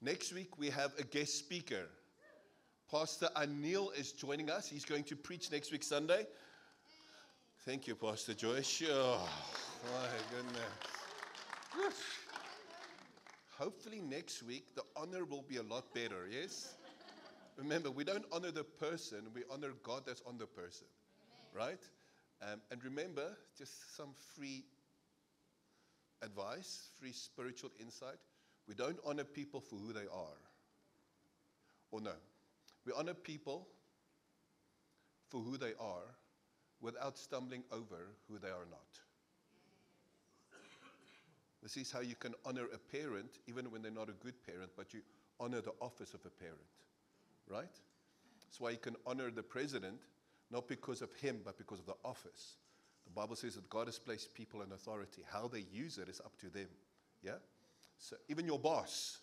Next week, we have a guest speaker. Pastor Anil is joining us. He's going to preach next week, Sunday. Thank you, Pastor Joyce. Oh, my goodness. Hopefully next week, the honor will be a lot better, yes? Remember, we don't honor the person, we honor God that's on the person, right? And remember, just some free advice, free spiritual insight. We don't honor people for who they are. Or no. We honor people for who they are without stumbling over who they are not. This is how you can honor a parent even when they're not a good parent, but you honor the office of a parent, right? That's why you can honor the president, not because of him, but because of the office. The Bible says that God has placed people in authority. How they use it is up to them, yeah? So even your boss,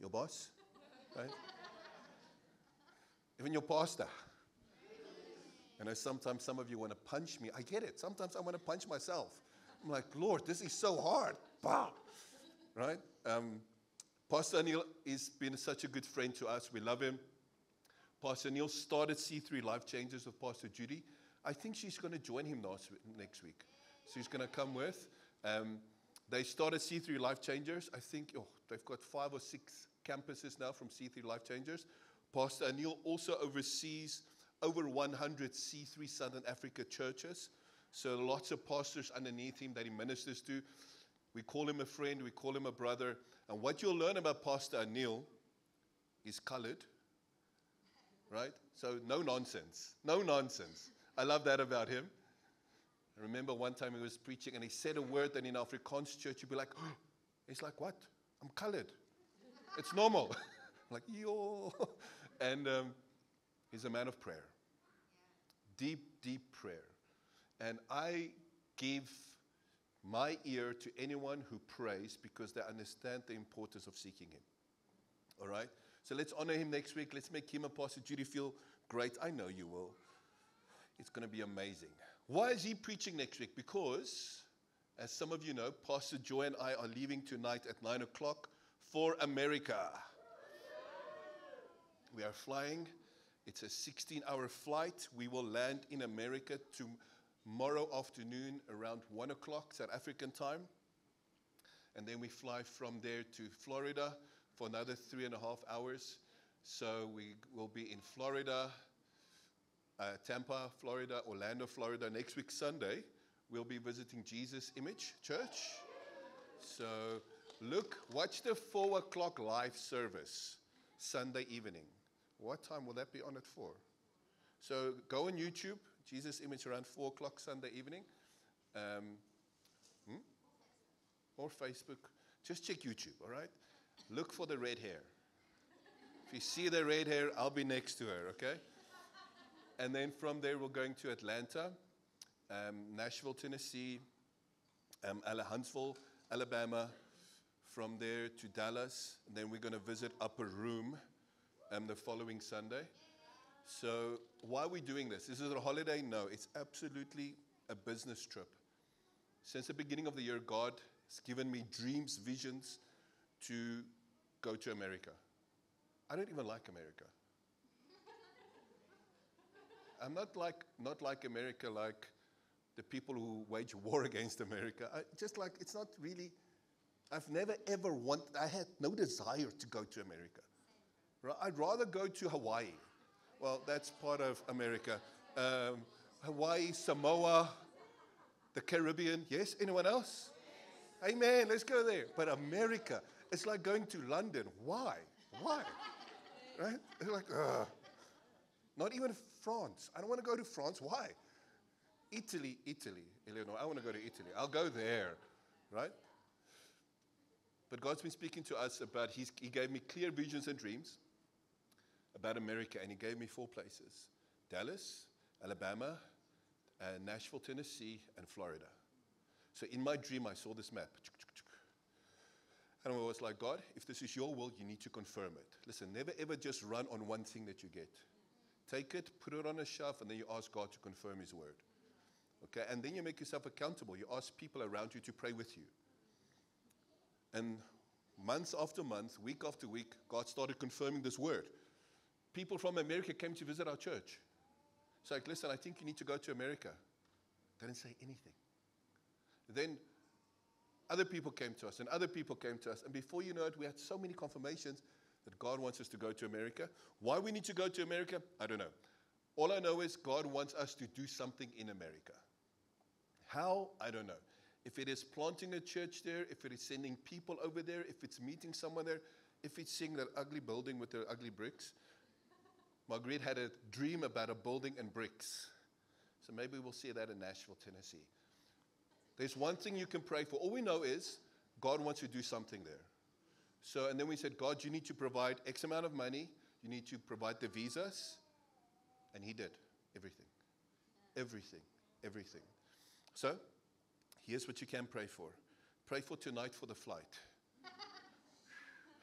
right? Even your pastor. I know sometimes some of you want to punch me. I get it. Sometimes I want to punch myself. I'm like, Lord, this is so hard. Bah! Right? Pastor Anil has been such a good friend to us. We love him. Pastor Anil started C3 Life Changers with Pastor Judy. I think she's going to join him next week. She's going to come with. They started C3 Life Changers. I think they've got 5 or 6 campuses now from C3 Life Changers. Pastor Anil also oversees over 100 C3 Southern Africa churches. So lots of pastors underneath him that he ministers to. We call him a friend, we call him a brother. And what you'll learn about Pastor Anil is colored, right? So no nonsense, no nonsense. I love that about him. I remember one time he was preaching and he said a word that in Afrikaans church you'd be like, oh. He's like, what? I'm colored. It's normal. I'm like, yo. And he's a man of prayer. Deep, deep prayer. And I give my ear to anyone who prays because they understand the importance of seeking him. All right? So let's honor him next week. Let's make him and Pastor Judy feel great. I know you will. It's going to be amazing. Why is he preaching next week? Because, as some of you know, Pastor Joy and I are leaving tonight at 9 o'clock for America. We are flying. It's a 16-hour flight. We will land in America tomorrow afternoon around 1 o'clock, South African time. And then we fly from there to Florida for another 3.5 hours. So we will be in Florida, Tampa, Florida, Orlando, Florida. Next week, Sunday, we'll be visiting Jesus Image Church. So watch the 4 o'clock live service Sunday evening. What time will that be on it for? So go on YouTube, Jesus Image around 4 o'clock Sunday evening. Or Facebook. Just check YouTube, all right? Look for the red hair. If you see the red hair, I'll be next to her, okay? And then from there, we're going to Atlanta, Nashville, Tennessee, Huntsville, Alabama. From there to Dallas. And then we're going to visit Upper Room the following Sunday. So why are we doing this? Is it a holiday? No, it's absolutely a business trip. Since the beginning of the year, God has given me dreams, visions to go to America. I don't even like America. I'm not like America, like the people who wage war against America. It's not really, I've never ever I had no desire to go to America. I'd rather go to Hawaii. Well, that's part of America. Hawaii, Samoa, the Caribbean. Yes, anyone else? Amen, let's go there. But America, it's like going to London. Why? Right? It's like, not even France. I don't want to go to France. Why? Italy, Illinois. I want to go to Italy. I'll go there, right? But God's been speaking to us about, He gave me clear visions and dreams about America, and He gave me 4 places: Dallas, Alabama, Nashville, Tennessee, and Florida. So in my dream, I saw this map. And I was like, God, if this is your will, you need to confirm it. Listen, never ever just run on one thing that you get. Take it, put it on a shelf, and then you ask God to confirm His word. Okay, and then you make yourself accountable. You ask people around you to pray with you. And months after month, week after week, God started confirming this word. People from America came to visit our church. It's like, listen, I think you need to go to America. Didn't say anything. Then other people came to us, and other people came to us. And before you know it, we had so many confirmations that God wants us to go to America. Why we need to go to America, I don't know. All I know is God wants us to do something in America. How? I don't know. If it is planting a church there, if it is sending people over there, if it's meeting someone there, if it's seeing that ugly building with the ugly bricks. Marguerite had a dream about a building and bricks. So maybe we'll see that in Nashville, Tennessee. There's one thing you can pray for. All we know is God wants to do something there. So, and then we said, God, you need to provide X amount of money. You need to provide the visas. And he did everything. Everything. Everything. So, here's what you can pray for. Pray for tonight for the flight.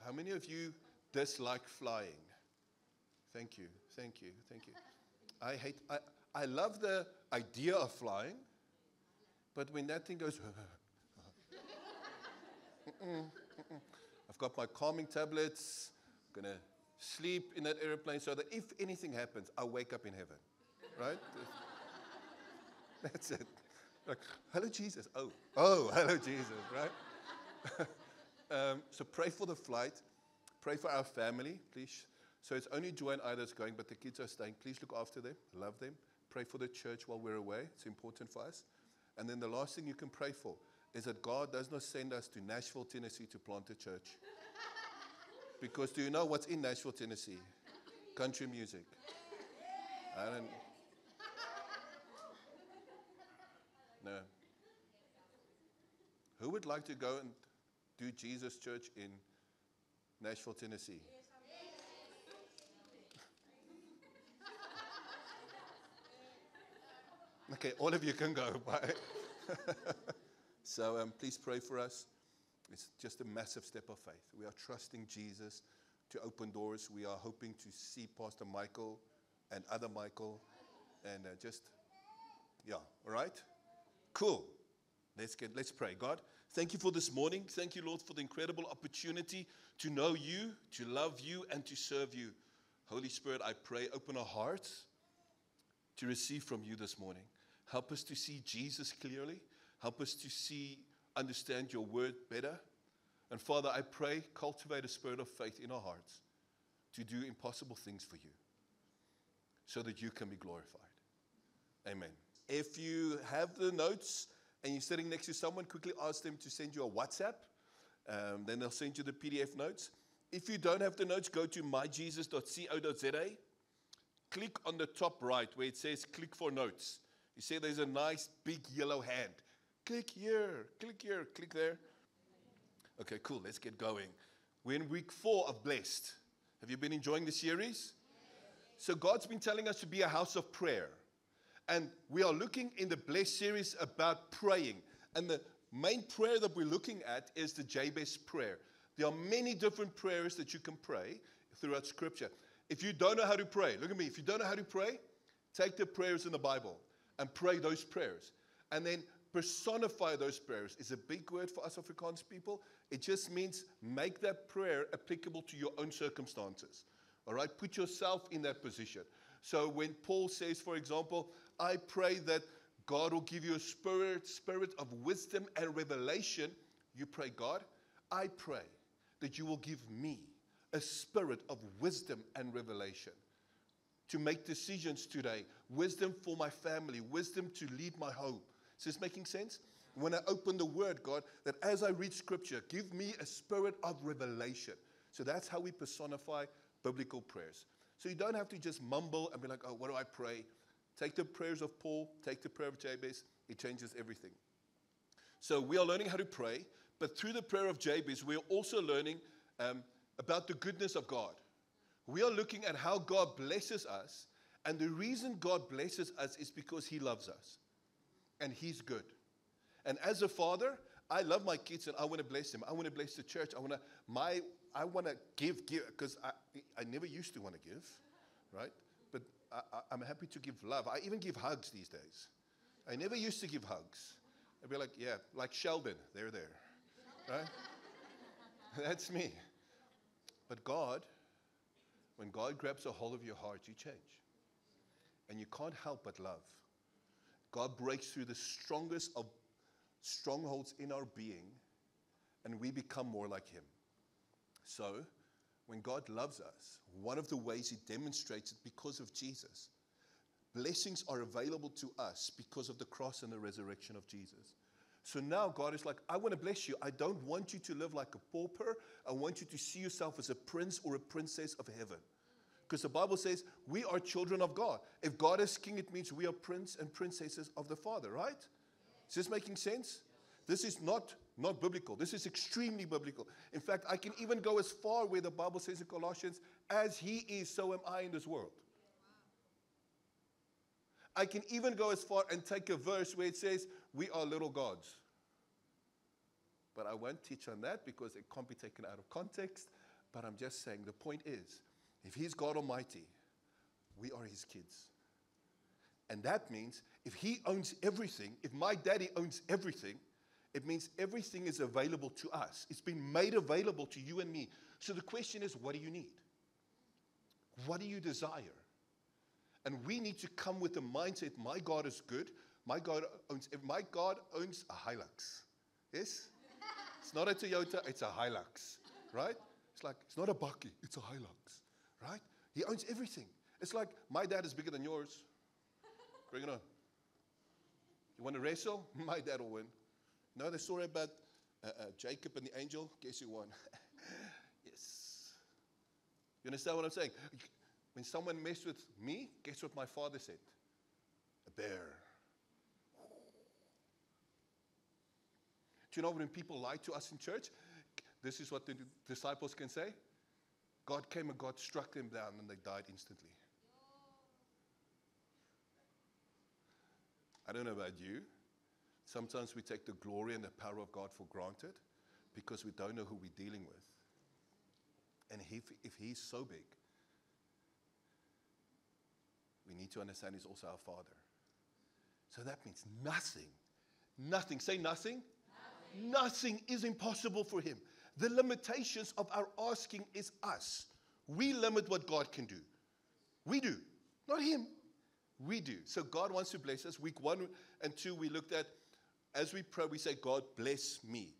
How many of you dislike flying? Thank you. Thank you. Thank you. I love the idea of flying. But when that thing goes, I've got my calming tablets. I'm going to sleep in that airplane so that if anything happens, I'll wake up in heaven. Right? That's it. Like, hello, Jesus. Oh, hello, Jesus. Right? So pray for the flight. Pray for our family, please. So it's only Joy and I that's going, but the kids are staying. Please look after them. Love them. Pray for the church while we're away. It's important for us. And then the last thing you can pray for is that God does not send us to Nashville, Tennessee to plant a church. Because do you know what's in Nashville, Tennessee? Country music. No. Who would like to go and do Jesus Church in Nashville, Tennessee? Okay, all of you can go. Bye. So please pray for us. It's just a massive step of faith. We are trusting Jesus to open doors. We are hoping to see Pastor Michael and other Michael. And all right? Cool. Let's pray. God, thank you for this morning. Thank you, Lord, for the incredible opportunity to know you, to love you, and to serve you. Holy Spirit, I pray, open our hearts to receive from you this morning. Help us to see Jesus clearly. Help us to understand your word better. And Father, I pray, cultivate a spirit of faith in our hearts to do impossible things for you so that you can be glorified. Amen. If you have the notes and you're sitting next to someone, quickly ask them to send you a WhatsApp. Then they'll send you the PDF notes. If you don't have the notes, go to myjesus.co.za. Click on the top right where it says click for notes. You see there's a nice big yellow hand. Click here, click there. Okay, cool. Let's get going. We're in week 4 of Blessed. Have you been enjoying the series? So God's been telling us to be a house of prayer. And we are looking in the Blessed series about praying. And the main prayer that we're looking at is the Jabez prayer. There are many different prayers that you can pray throughout Scripture. If you don't know how to pray, look at me. If you don't know how to pray, take the prayers in the Bible and pray those prayers. And then personify those prayers. Is a big word for us Afrikaans people. It just means make that prayer applicable to your own circumstances. All right? Put yourself in that position. So when Paul says, for example, I pray that God will give you a spirit of wisdom and revelation, you pray, God, I pray that you will give me a spirit of wisdom and revelation to make decisions today, wisdom for my family, wisdom to lead my home. Is this making sense? When I open the Word, God, that as I read Scripture, give me a spirit of revelation. So that's how we personify biblical prayers. So you don't have to just mumble and be like, oh, what do I pray? Take the prayers of Paul, take the prayer of Jabez. It changes everything. So we are learning how to pray, but through the prayer of Jabez, we are also learning about the goodness of God. We are looking at how God blesses us, and the reason God blesses us is because He loves us, and He's good. And as a father, I love my kids, and I want to bless them. I want to bless the church. I want to give, because I never used to want to give, right? But I'm happy to give love. I even give hugs these days. I never used to give hugs. I'd be like, yeah, like Sheldon, they're there, right? That's me. But God, when God grabs a hold of your heart, you change. And you can't help but love. God breaks through the strongest of strongholds in our being, and we become more like Him. So, when God loves us, one of the ways He demonstrates it because of Jesus. Blessings are available to us because of the cross and the resurrection of Jesus. So now God is like, I want to bless you. I don't want you to live like a pauper. I want you to see yourself as a prince or a princess of heaven. Because the Bible says we are children of God. If God is king, it means we are prince and princesses of the Father, right? Is this making sense? This is not biblical. This is extremely biblical. In fact, I can even go as far where the Bible says in Colossians, as He is, so am I in this world. I can even go as far and take a verse where it says, we are little gods. But I won't teach on that because it can't be taken out of context. But I'm just saying, the point is, if He's God Almighty, we are His kids. And that means if He owns everything, if my daddy owns everything, it means everything is available to us. It's been made available to you and me. So the question is, what do you need? What do you desire? And we need to come with the mindset, my God is good. My God owns a Hilux. Yes? It's not a Toyota, it's a Hilux. Right? It's like, it's not a Bakkie, it's a Hilux. Right? He owns everything. It's like, my dad is bigger than yours. Bring it on. You want to wrestle? My dad will win. Know the story about Jacob and the angel? Guess who won? Yes. You understand what I'm saying? When someone messed with me, guess what my father said? A bear. Do you know when people lie to us in church? This is what the disciples can say. God came and God struck them down and they died instantly. I don't know about you. Sometimes we take the glory and the power of God for granted because we don't know who we're dealing with. And if He's so big, we need to understand He's also our Father. So that means nothing, say nothing. Nothing is impossible for Him. The limitations of our asking is us. We limit what God can do. We do, not Him. We do. So God wants to bless us. Week 1 and 2, we looked at, as we pray, we say, God bless me.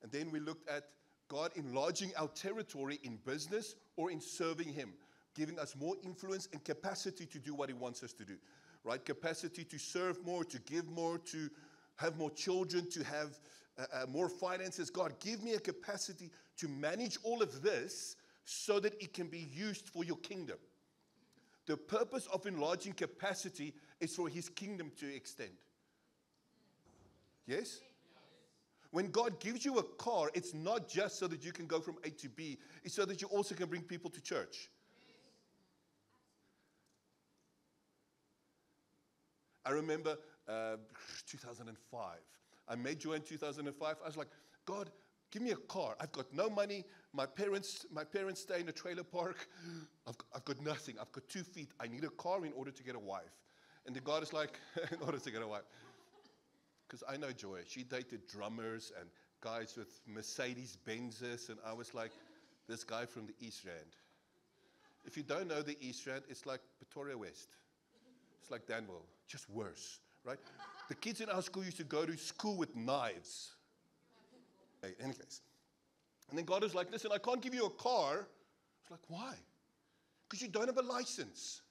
And then we looked at God enlarging our territory in business or in serving Him, giving us more influence and capacity to do what He wants us to do, right? Capacity to serve more, to give more, to have more children, to have more finances. God, give me a capacity to manage all of this so that it can be used for your kingdom. The purpose of enlarging capacity is for His kingdom to extend. Yes? When God gives you a car, it's not just so that you can go from A to B. It's so that you also can bring people to church. I remember 2005. I met Joanne in 2005. I was like, God, give me a car. I've got no money. My parents stay in a trailer park. I've got nothing. I've got 2 feet. I need a car in order to get a wife. And then God is like, in order to get a wife. Because I know Joy. She dated drummers and guys with Mercedes Benzes. And I was like, this guy from the East Rand. If you don't know the East Rand, it's like Pretoria West. It's like Danville, just worse, right? The kids in our school used to go to school with knives. Hey, in any case. And then God was like, listen, I can't give you a car. It's like, why? Because you don't have a license.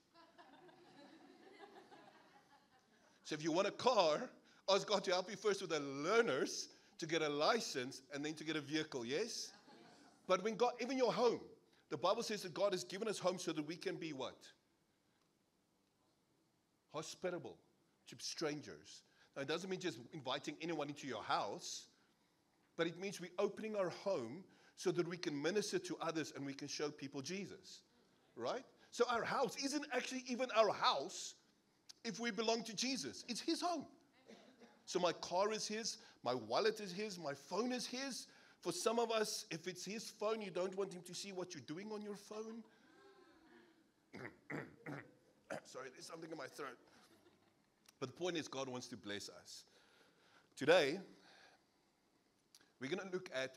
So if you want a car, ask God to help you first with the learners to get a license and then to get a vehicle, yes? But when God, even your home, the Bible says that God has given us homes so that we can be what? Hospitable to strangers. Now, it doesn't mean just inviting anyone into your house, but it means we're opening our home so that we can minister to others and we can show people Jesus, right? So our house isn't actually even our house if we belong to Jesus. It's His home. So my car is His, my wallet is His, my phone is His. For some of us, if it's His phone, you don't want Him to see what you're doing on your phone. Sorry, there's something in my throat. But the point is, God wants to bless us. Today, we're going to look at,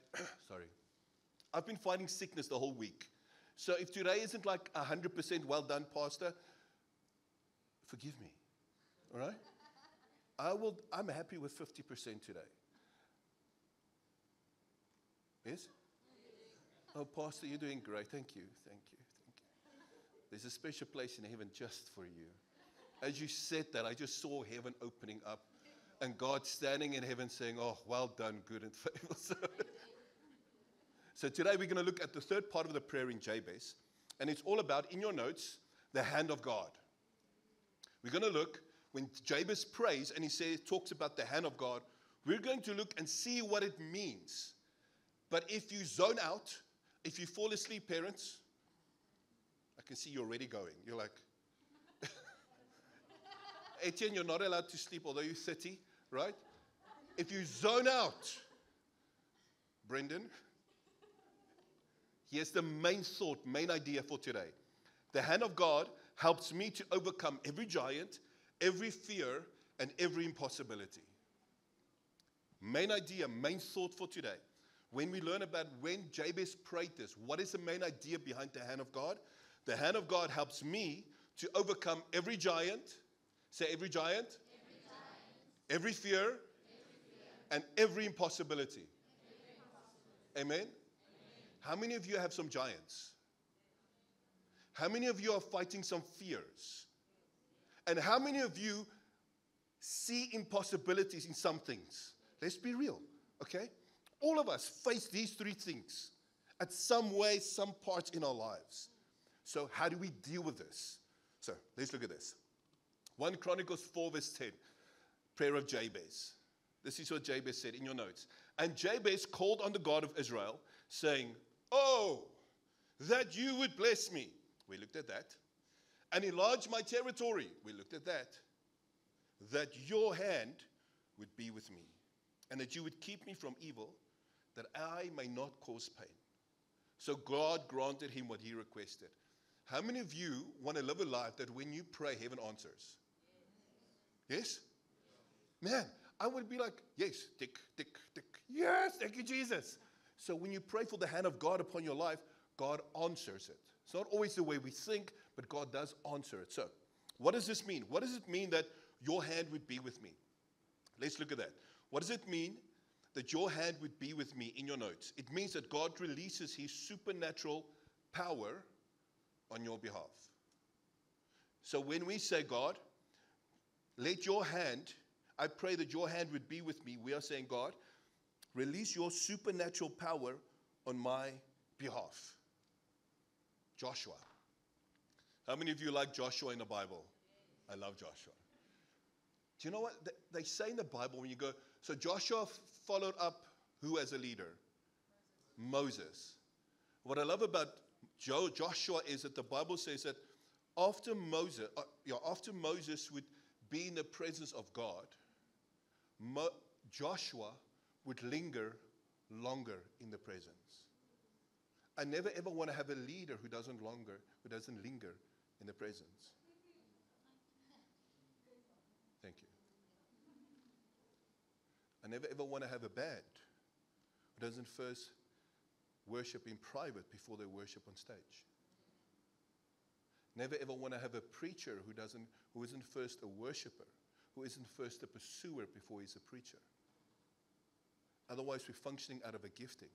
sorry, I've been fighting sickness the whole week. So if today isn't like 100% well done, Pastor, forgive me. All right? I'm happy with 50% today. Yes? Oh, Pastor, you're doing great. Thank you. Thank you. Thank you. There's a special place in heaven just for you. As you said that, I just saw heaven opening up and God standing in heaven saying, oh, well done, good and faithful. So today we're going to look at the third part of the prayer in Jabez. And it's all about, in your notes, the hand of God. We're going to look, when Jabez prays and he talks about the hand of God, we're going to look and see what it means. But if you zone out, if you fall asleep, parents, I can see you're already going. You're like, Etienne, you're not allowed to sleep, although you're 30, right? If you zone out, Brendan, here's the main thought, main idea for today. The hand of God helps me to overcome every giant, every fear, and every impossibility. Main idea, main thought for today. When we learn about when Jabez prayed this, what is the main idea behind the hand of God? The hand of God helps me to overcome every giant. Say every giant. Every fear. And every impossibility. Amen? How many of you have some giants? How many of you are fighting some fears? And how many of you see impossibilities in some things? Let's be real, okay? All of us face these three things at some way, some parts in our lives. So how do we deal with this? So let's look at this. 1 Chronicles 4 verse 10, prayer of Jabez. This is what Jabez said in your notes. And Jabez called on the God of Israel, saying, oh, that you would bless me. We looked at that. And enlarge my territory. We looked at that. That your hand would be with me. And that you would keep me from evil, that I may not cause pain. So God granted him what he requested. How many of you want to live a life that when you pray, heaven answers? Yes? Man, I would be like, yes, tick, tick, tick. Yes, thank you, Jesus. So when you pray for the hand of God upon your life, God answers it. It's not always the way we think, but God does answer it. So what does this mean? What does it mean that your hand would be with me? Let's look at that. What does it mean that your hand would be with me in your notes? It means that God releases his supernatural power on your behalf. So when we say, God, let your hand, I pray that your hand would be with me, we are saying, God, release your supernatural power on my behalf. Joshua. How many of you like Joshua in the Bible? I love Joshua. Do you know what? They say in the Bible when you go, so Joshua followed up who as a leader? Moses. What I love about Joshua is that the Bible says that after Moses would be in the presence of God, Joshua would linger longer in the presence. I never ever want to have a leader who doesn't linger in the presence. Thank you. I never ever want to have a band who doesn't first worship in private before they worship on stage. Never ever want to have a preacher who isn't first a worshiper, who isn't first a pursuer before he's a preacher. Otherwise, we're functioning out of a gifting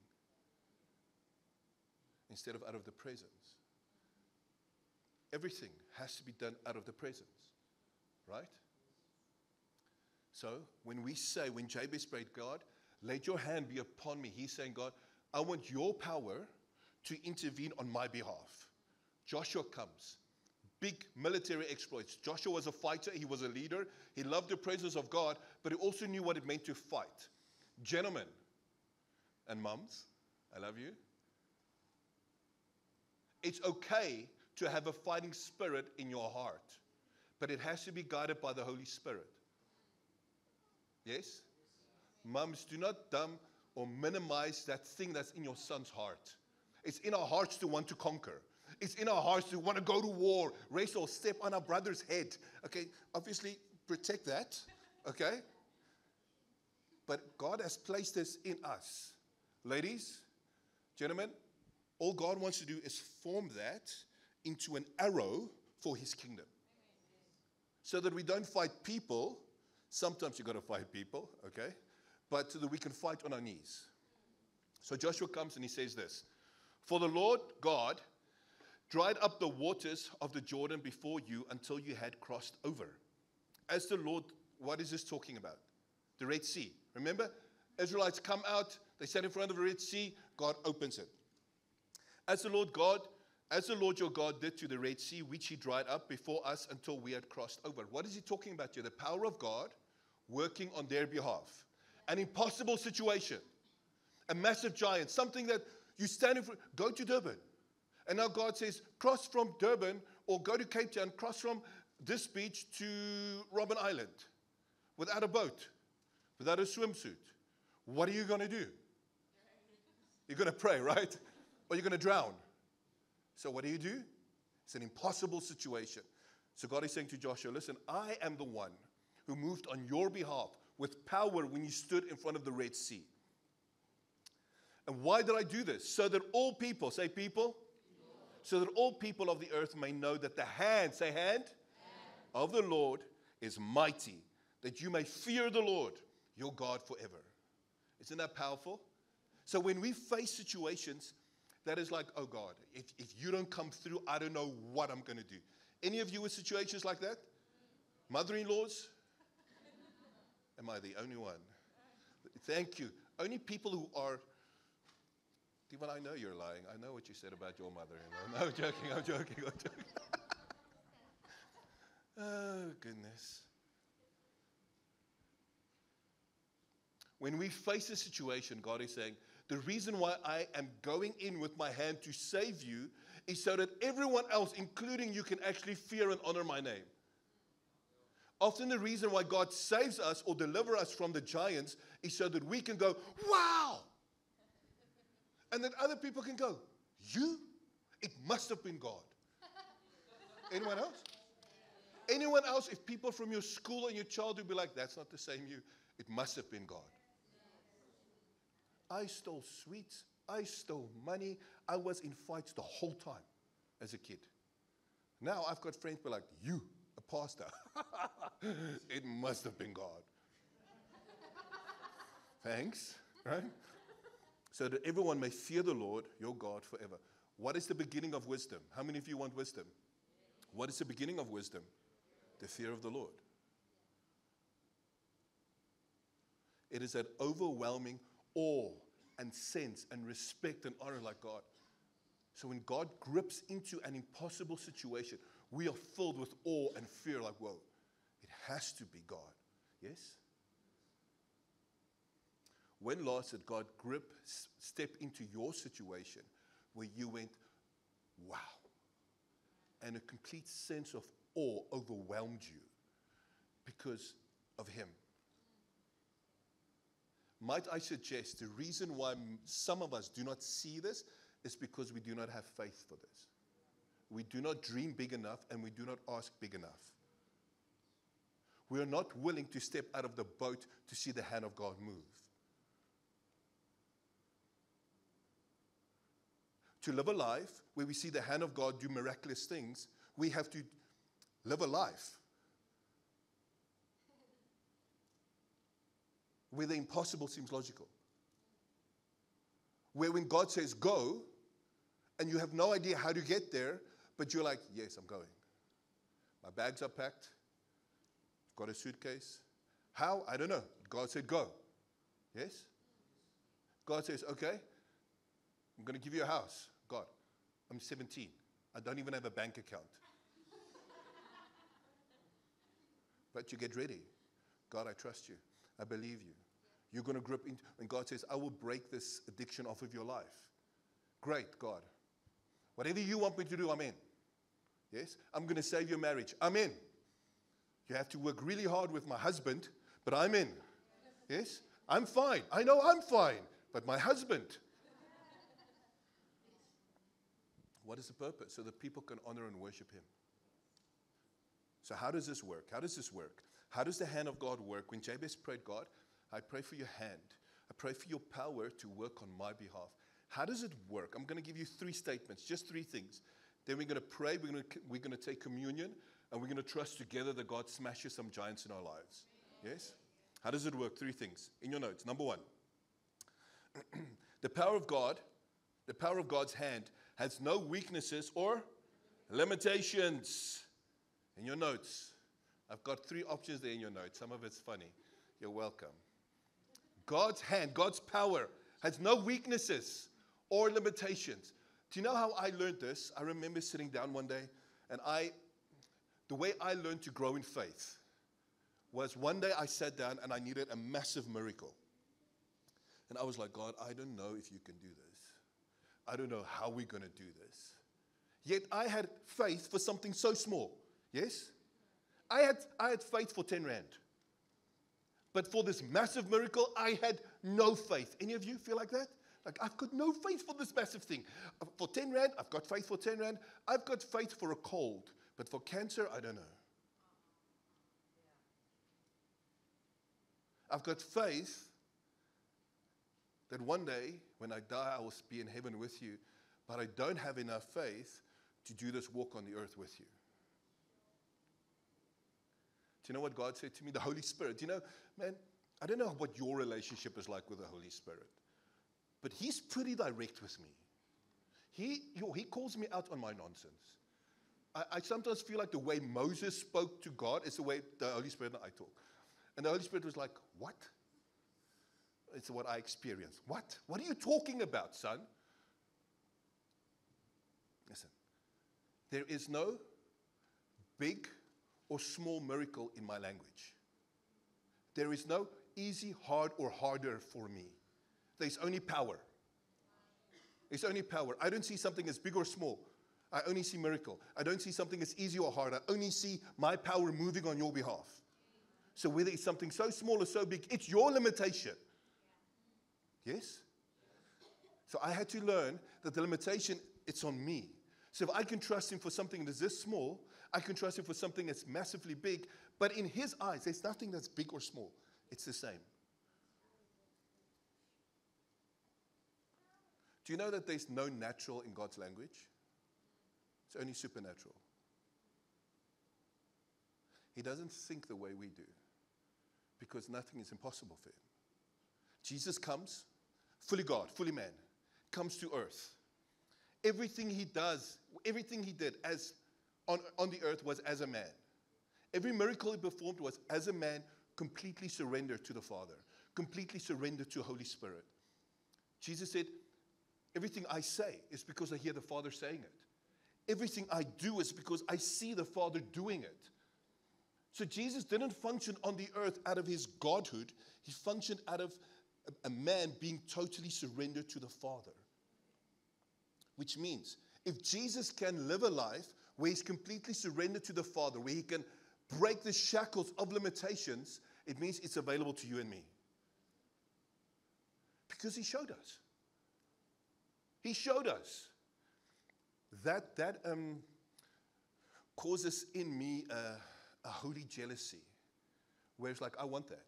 instead of out of the presence. Everything has to be done out of the presence, right? So when Jabez prayed, God, let your hand be upon me. He's saying, God, I want your power to intervene on my behalf. Joshua comes. Big military exploits. Joshua was a fighter. He was a leader. He loved the presence of God, but he also knew what it meant to fight. Gentlemen and mums, I love you. It's okay to have a fighting spirit in your heart, but it has to be guided by the Holy Spirit. Yes? Mums, do not dumb or minimize that thing that's in your son's heart. It's in our hearts to want to conquer. It's in our hearts to want to go to war, race or step on our brother's head. Okay, obviously protect that, okay? But God has placed this in us. Ladies, gentlemen, All God wants to do is form that into an arrow for his kingdom. So that we don't fight people. Sometimes you've got to fight people, okay? But so that we can fight on our knees. So Joshua comes and he says this. For the Lord God dried up the waters of the Jordan before you until you had crossed over. As the Lord, what is this talking about? The Red Sea. Remember? Israelites come out, they stand in front of the Red Sea, God opens it. As the Lord your God did to the Red Sea, which he dried up before us until we had crossed over. What is he talking about here? The power of God working on their behalf. An impossible situation. A massive giant. Something that you stand in front, go to Durban. And now God says, cross from Durban or go to Cape Town, cross from this beach to Robben Island without a boat, without a swimsuit. What are you going to do? You're going to pray, right? Or you're going to drown. So what do? It's an impossible situation. So God is saying to Joshua, listen, I am the one who moved on your behalf with power when you stood in front of the Red Sea. And why did I do this? So that all people, say people, so that all people of the earth may know that the hand, say hand, of the Lord is mighty, that you may fear the Lord, your God forever. Isn't that powerful? So when we face situations, that is like, oh God, if you don't come through, I don't know what I'm going to do. Any of you with situations like that? Mother-in-laws? Am I the only one? Thank you. Only people who are, Stephen, I know you're lying. I know what you said about your mother-in-law. No, I'm joking. Oh, goodness. When we face a situation, God is saying, the reason why I am going in with my hand to save you is so that everyone else, including you, can actually fear and honor my name. Often the reason why God saves us or delivers us from the giants is so that we can go, wow! And then other people can go, you? It must have been God. Anyone else? Anyone else, if people from your school and your childhood be like, that's not the same you, it must have been God. I stole sweets. I stole money. I was in fights the whole time as a kid. Now I've got friends who are like, you, a pastor. It must have been God. Thanks, right? So that everyone may fear the Lord, your God, forever. What is the beginning of wisdom? How many of you want wisdom? What is the beginning of wisdom? The fear of the Lord. It is that overwhelming awe and sense and respect and honor like God. So when God grips into an impossible situation, we are filled with awe and fear like, whoa, it has to be God. Yes? When last did God step into your situation where you went, wow, and a complete sense of awe overwhelmed you because of him? Might I suggest the reason why some of us do not see this is because we do not have faith for this. We do not dream big enough and we do not ask big enough. We are not willing to step out of the boat to see the hand of God move. To live a life where we see the hand of God do miraculous things, we have to live a life where the impossible seems logical. Where when God says go, and you have no idea how to get there, but you're like, yes, I'm going. My bags are packed. Got a suitcase. How? I don't know. God said go. Yes? God says, okay, I'm going to give you a house. God, I'm 17. I don't even have a bank account. But you get ready. God, I trust you. I believe you. You're going to grip into, and God says, I will break this addiction off of your life. Great, God. Whatever you want me to do, I'm in. Yes? I'm going to save your marriage. I'm in. You have to work really hard with my husband, but I'm in. Yes? I'm fine. I know I'm fine, but my husband. What is the purpose? So that people can honor and worship him. So how does this work? How does this work? How does the hand of God work? When Jabez prayed, God, I pray for your hand. I pray for your power to work on my behalf. How does it work? I'm going to give you 3 statements, just 3 things. Then we're going to pray, we're going to take communion, and we're going to trust together that God smashes some giants in our lives. Yes? How does it work? 3 things in your notes. Number 1, the power of God's hand has no weaknesses or limitations. In your notes, I've got 3 options there in your notes. Some of it's funny. You're welcome. God's hand, God's power has no weaknesses or limitations. Do you know how I learned this? I remember sitting down one day, and the way I learned to grow in faith was one day I sat down and I needed a massive miracle. And I was like, God, I don't know if you can do this. I don't know how we're going to do this. Yet I had faith for something so small. Yes? I had faith for 10 rand. But for this massive miracle, I had no faith. Any of you feel like that? Like, I've got no faith for this massive thing. For 10 rand, I've got faith for 10 rand. I've got faith for a cold. But for cancer, I don't know. I've got faith that one day, when I die, I will be in heaven with you. But I don't have enough faith to do this walk on the earth with you. Do you know what God said to me? The Holy Spirit. You know, man, I don't know what your relationship is like with the Holy Spirit. But He's pretty direct with me. He calls me out on my nonsense. I sometimes feel like the way Moses spoke to God is the way the Holy Spirit and I talk. And the Holy Spirit was like, what? It's what I experienced. What? What are you talking about, son? Listen, there is no big or small miracle in my language. There is no easy, hard, or harder for me. There's only power. There's only power. I don't see something as big or small. I only see miracle. I don't see something as easy or hard. I only see my power moving on your behalf. So whether it's something so small or so big, it's your limitation. Yes? So I had to learn that the limitation, it's on me. So if I can trust Him for something that's this small, I can trust Him for something that's massively big. But in His eyes, there's nothing that's big or small. It's the same. Do you know that there's no natural in God's language? It's only supernatural. He doesn't think the way we do, because nothing is impossible for Him. Jesus comes, fully God, fully man, comes to earth. Everything He does, everything He did as on the earth was as a man. Every miracle He performed was as a man, completely surrendered to the Father, completely surrendered to Holy Spirit. Jesus said, everything I say is because I hear the Father saying it. Everything I do is because I see the Father doing it. So Jesus didn't function on the earth out of His godhood. He functioned out of a man being totally surrendered to the Father. Which means, if Jesus can live a life where He's completely surrendered to the Father, where He can break the shackles of limitations, it means it's available to you and me. Because He showed us. He showed us. That causes in me a holy jealousy, where it's like, I want that.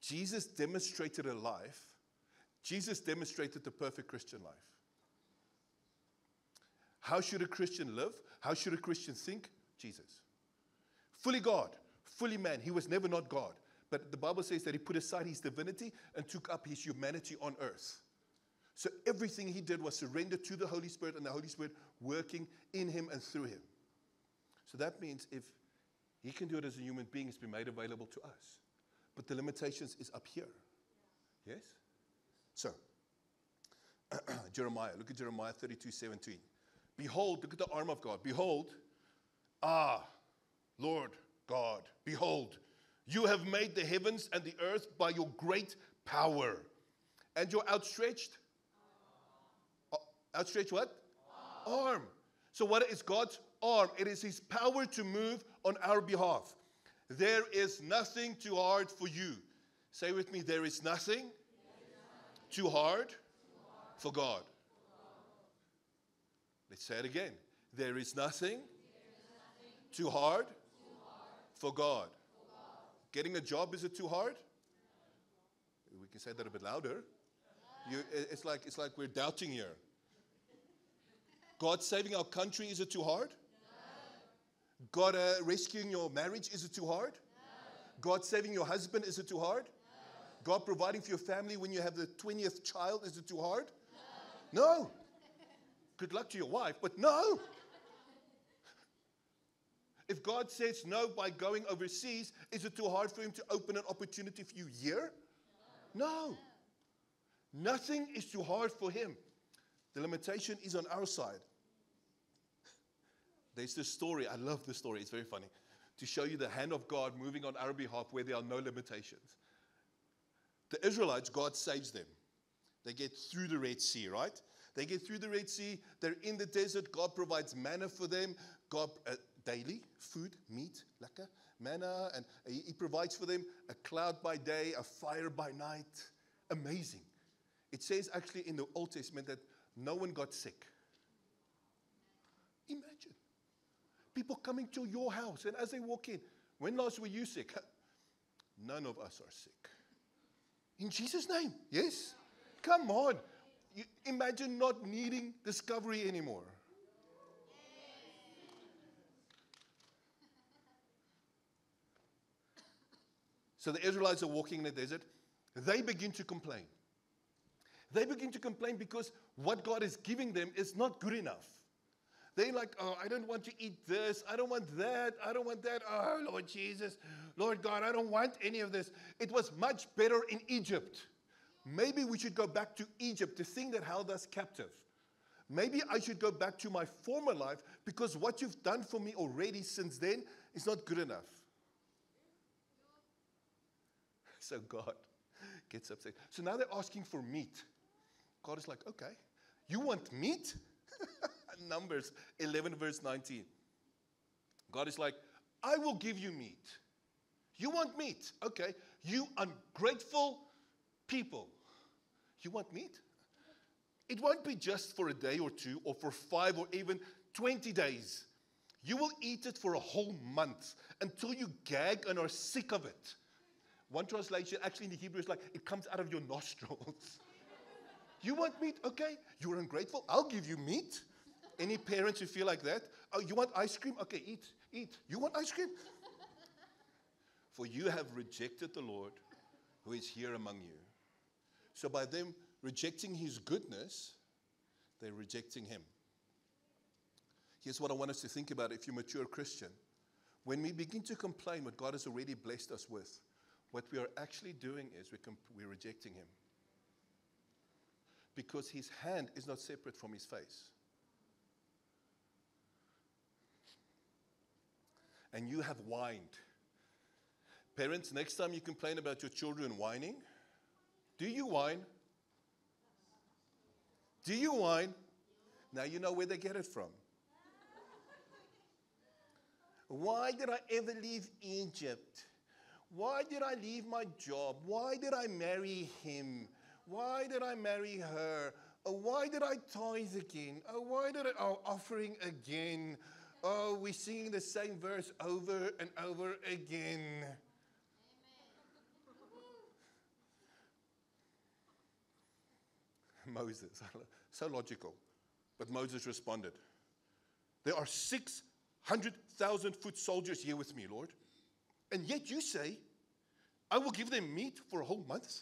Jesus demonstrated a life. Jesus demonstrated the perfect Christian life. How should a Christian live? How should a Christian think? Jesus. Fully God, fully man. He was never not God. But the Bible says that He put aside His divinity and took up His humanity on earth. So everything He did was surrender to the Holy Spirit, and the Holy Spirit working in Him and through Him. So that means if He can do it as a human being, it's been made available to us. But the limitations is up here. Yes? So, Jeremiah. Look at Jeremiah 32:17. Behold, look at the arm of God. Behold, Lord God, behold, you have made the heavens and the earth by your great power. And your outstretched what? Arm. So what is God's arm? It is His power to move on our behalf. There is nothing too hard for you. Say with me, there is nothing too hard for God. Let's say it again. There is nothing too hard for God. Getting a job, is it too hard? We can say that a bit louder. It's like we're doubting here. God saving our country, is it too hard? No. God rescuing your marriage, is it too hard? No. God saving your husband, is it too hard? No. God providing for your family when you have the 20th child, is it too hard? No. No. Good luck to your wife, but no. If God says no by going overseas, is it too hard for him to open an opportunity for you here? No. Nothing is too hard for him. The limitation is on our side. There's this story. I love this story. It's very funny. To show you the hand of God moving on our behalf where there are no limitations. The Israelites, God saves them. They get through the Red Sea, right? They get through the Red Sea. They're in the desert. God provides manna for them. God, daily food, meat, lekker, manna. And he provides for them a cloud by day, a fire by night. Amazing. It says actually in the Old Testament that no one got sick. Imagine. People coming to your house, and as they walk in, when last were you sick? None of us are sick. In Jesus' name, yes? Come on. You imagine not needing discovery anymore. So the Israelites are walking in the desert. They begin to complain. They begin to complain because what God is giving them is not good enough. They're like, oh, I don't want to eat this. I don't want that. I don't want that. Oh, Lord Jesus, Lord God, I don't want any of this. It was much better in Egypt. Maybe we should go back to Egypt, the thing that held us captive. Maybe I should go back to my former life because what you've done for me already since then is not good enough. So God gets upset. So now they're asking for meat. God is like, okay, you want meat? Numbers 11 verse 19. God is like, I will give you meat. You want meat? Okay. You ungrateful people. You want meat? It won't be just for a day or two or for 5 or even 20 days. You will eat it for a whole month until you gag and are sick of it. One translation, actually in the Hebrew, is like, it comes out of your nostrils. You want meat? Okay. You're ungrateful? I'll give you meat. Any parents who feel like that? Oh, you want ice cream? Okay, eat. You want ice cream? For you have rejected the Lord who is here among you. So by them rejecting his goodness, they're rejecting him. Here's what I want us to think about if you're a mature Christian. When we begin to complain what God has already blessed us with, what we are actually doing is we're rejecting him. Because his hand is not separate from his face. And you have whined. Parents, next time you complain about your children whining, do you whine? Do you whine? Now you know where they get it from. Why did I ever leave Egypt? Why did I leave my job? Why did I marry him? Why did I marry her? Oh, why did I tithe again? Oh, why did I offering again? Oh, we're singing the same verse over and over again. Amen. Moses, so logical. But Moses responded, there are 600,000 foot soldiers here with me, Lord. And yet you say, I will give them meat for a whole month?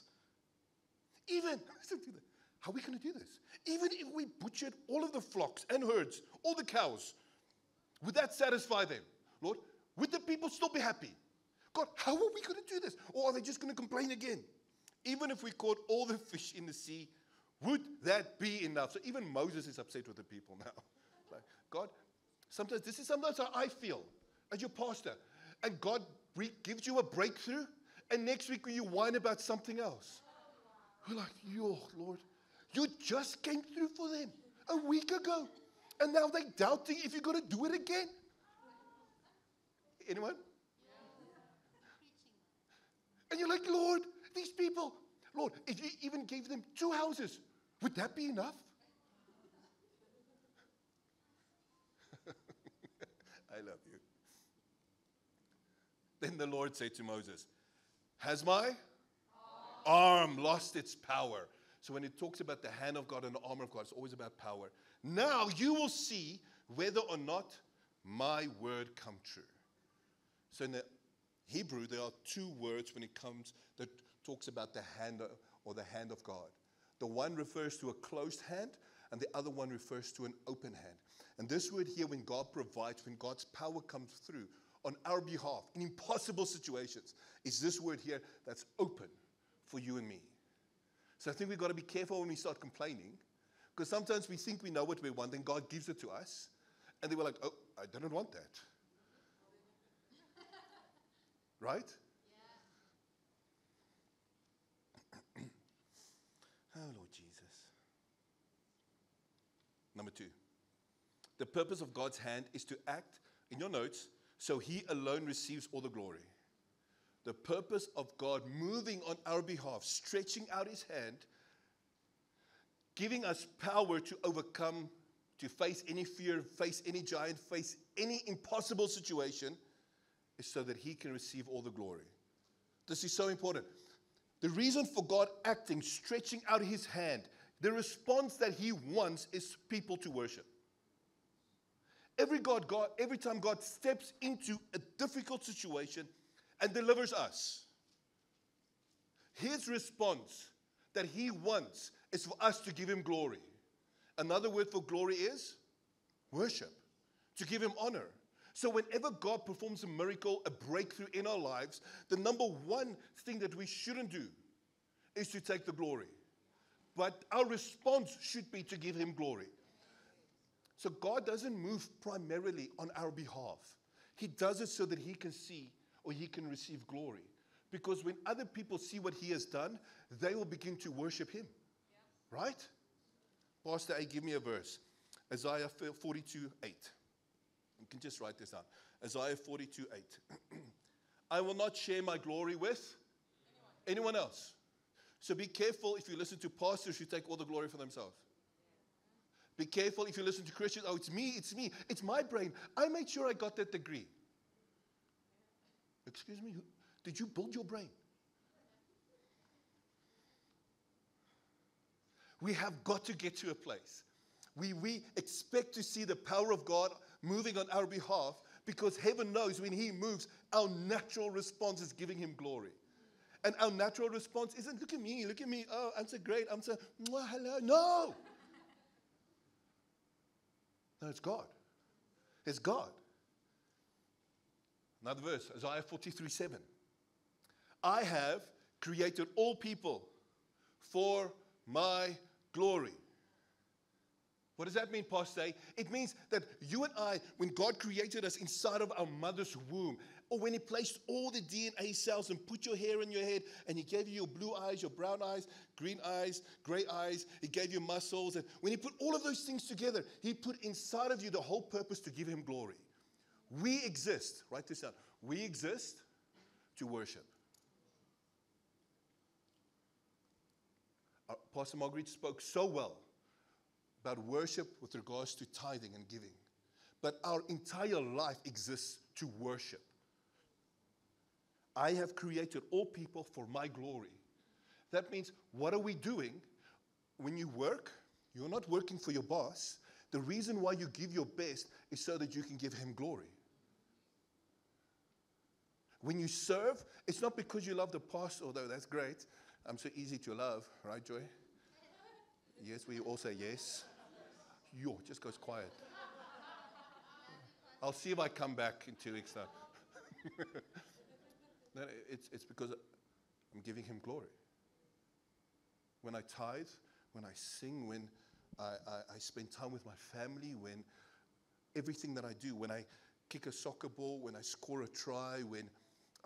How are we going to do this? Even if we butchered all of the flocks and herds, all the cows, would that satisfy them? Lord, would the people still be happy? God, how are we going to do this? Or are they just going to complain again? Even if we caught all the fish in the sea, would that be enough? So even Moses is upset with the people now. Like, God, sometimes how I feel as your pastor. And God gives you a breakthrough, and next week you whine about something else. We're like, yo, Lord, you just came through for them a week ago. And now they're doubting if you're going to do it again. Anyone? And you're like, Lord, these people, Lord, if you even gave them 2 houses, would that be enough? I love you. Then the Lord said to Moses, has my arm lost its power? So when it talks about the hand of God and the armor of God, it's always about power. Now you will see whether or not my word come true. So in the Hebrew, there are two words when it comes that talks about the hand or the hand of God. The one refers to a closed hand, and the other one refers to an open hand. And this word here, when God provides, when God's power comes through on our behalf in impossible situations, is this word here that's open for you and me. So I think we've got to be careful when we start complaining, because sometimes we think we know what we want, and God gives it to us, and they were like, oh, I didn't want that. Right? Yeah. Oh, Lord Jesus. Number 2. The purpose of God's hand is to act, in your notes, so He alone receives all the glory. The purpose of God moving on our behalf, stretching out His hand, giving us power to overcome, to face any fear, face any giant, face any impossible situation, is so that He can receive all the glory. This is so important. The reason for God acting, stretching out His hand, the response that He wants is people to worship. Every time God steps into a difficult situation and delivers us, His response that He wants is for us to give Him glory. Another word for glory is worship, to give Him honor. So whenever God performs a miracle, a breakthrough in our lives, the number one thing that we shouldn't do is to take the glory. But our response should be to give Him glory. So God doesn't move primarily on our behalf. He does it so that He can see or He can receive glory. Because when other people see what He has done, they will begin to worship Him. Yeah. Right? Pastor A, give me a verse. Isaiah 42:8. You can just write this down. Isaiah 42:8. I will not share my glory with anyone else. So be careful if you listen to pastors who take all the glory for themselves. Be careful if you listen to Christians. Oh, it's me. It's my brain. I made sure I got that degree. Excuse me? Did you build your brain? We have got to get to a place. We expect to see the power of God moving on our behalf, because heaven knows when He moves, our natural response is giving Him glory. And our natural response isn't, look at me, oh, I'm so great, I'm so, hello. No! No, it's God. It's God. Another verse, Isaiah 43:7. I have created all people for my glory. What does that mean, Pastor A? It means that you and I, when God created us inside of our mother's womb, or when He placed all the DNA cells and put your hair in your head, and He gave you your blue eyes, your brown eyes, green eyes, gray eyes, He gave you muscles, and when He put all of those things together, He put inside of you the whole purpose to give Him glory. We exist, write this down, we exist to worship. Pastor Marguerite spoke so well about worship with regards to tithing and giving. But our entire life exists to worship. I have created all people for my glory. That means, what are we doing? When you work, you're not working for your boss. The reason why you give your best is so that you can give Him glory. When you serve, it's not because you love the pastor, although that's great. I'm so easy to love, right, Joy? Yes, we all say yes. Yo, just goes quiet. I'll see if I come back in 2 weeks' time. No, it's because I'm giving Him glory. When I tithe, when I sing, when I spend time with my family, when everything that I do, when I kick a soccer ball, when I score a try, when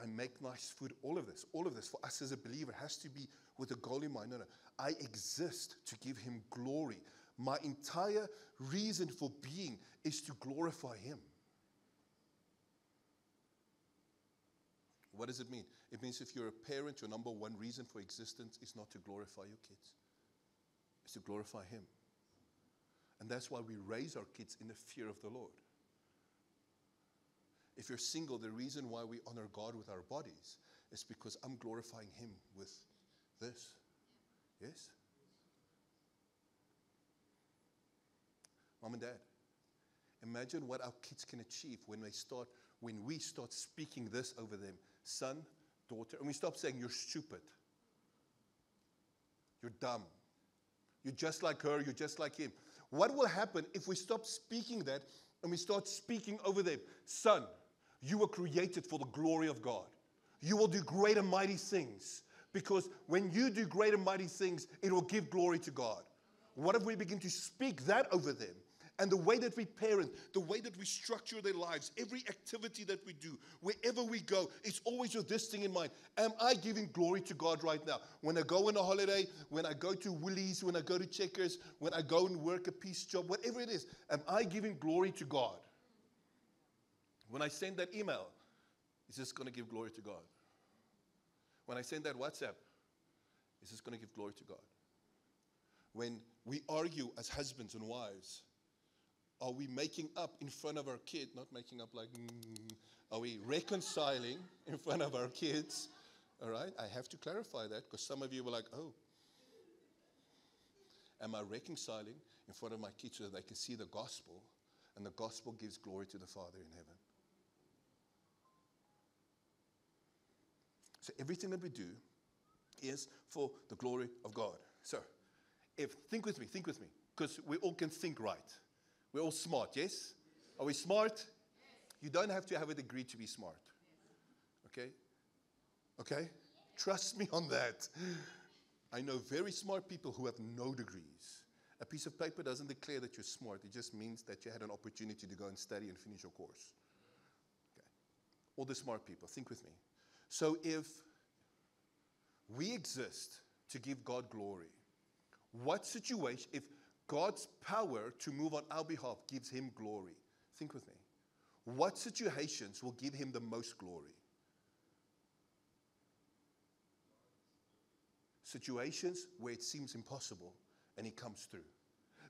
I make nice food, all of this for us as a believer has to be with a goal in mind. No, I exist to give Him glory. My entire reason for being is to glorify Him. What does it mean? It means if you're a parent, your number one reason for existence is not to glorify your kids. It's to glorify Him. And that's why we raise our kids in the fear of the Lord. If you're single, the reason why we honor God with our bodies is because I'm glorifying Him with this. Yes? Mom and Dad, imagine what our kids can achieve when we start speaking this over them. Son, daughter, and we stop saying, you're stupid. You're dumb. You're just like her. You're just like him. What will happen if we stop speaking that and we start speaking over them? Son, you were created for the glory of God. You will do great and mighty things. Because when you do great and mighty things, it will give glory to God. What if we begin to speak that over them? And the way that we parent, the way that we structure their lives, every activity that we do, wherever we go, it's always with this thing in mind. Am I giving glory to God right now? When I go on a holiday, when I go to Woolies, when I go to Checkers, when I go and work a piece job, whatever it is, am I giving glory to God? When I send that email, is this going to give glory to God? When I send that WhatsApp, is this going to give glory to God? When we argue as husbands and wives, are we making up in front of our kid? Not making up like, are we reconciling in front of our kids? All right, I have to clarify that because some of you were like, oh. Am I reconciling in front of my kids so that they can see the gospel? And the gospel gives glory to the Father in heaven. So everything that we do is for the glory of God. So, think with me, because we all can think right. We're all smart, yes? Are we smart? You don't have to have a degree to be smart. Okay? Okay? Trust me on that. I know very smart people who have no degrees. A piece of paper doesn't declare that you're smart. It just means that you had an opportunity to go and study and finish your course. Okay? All the smart people, think with me. So if we exist to give God glory, what situation, if God's power to move on our behalf gives him glory, think with me, what situations will give him the most glory? Situations where it seems impossible and he comes through.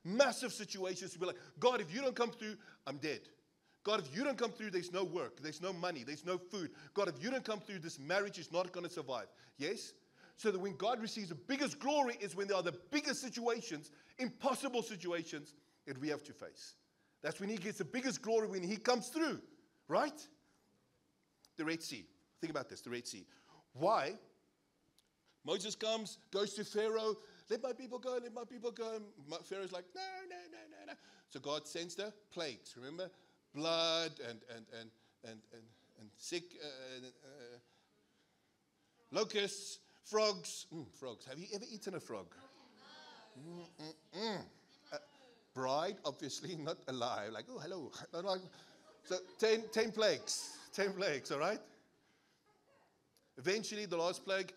Massive situations to be like, God, if you don't come through, I'm dead. God, if you don't come through, there's no work, there's no money, there's no food. God, if you don't come through, this marriage is not going to survive. Yes? So that when God receives the biggest glory is when there are the biggest situations, impossible situations that we have to face. That's when he gets the biggest glory, when he comes through. Right? The Red Sea. Think about this, the Red Sea. Why? Moses comes, goes to Pharaoh, let my people go, let my people go. Pharaoh's like, no. So God sends the plagues, remember? Blood and sick locusts, frogs. Frogs. Have you ever eaten a frog? Bride, obviously, not alive. Like, oh, hello. So 10 plagues. 10 plagues, all right? Eventually, the last plague,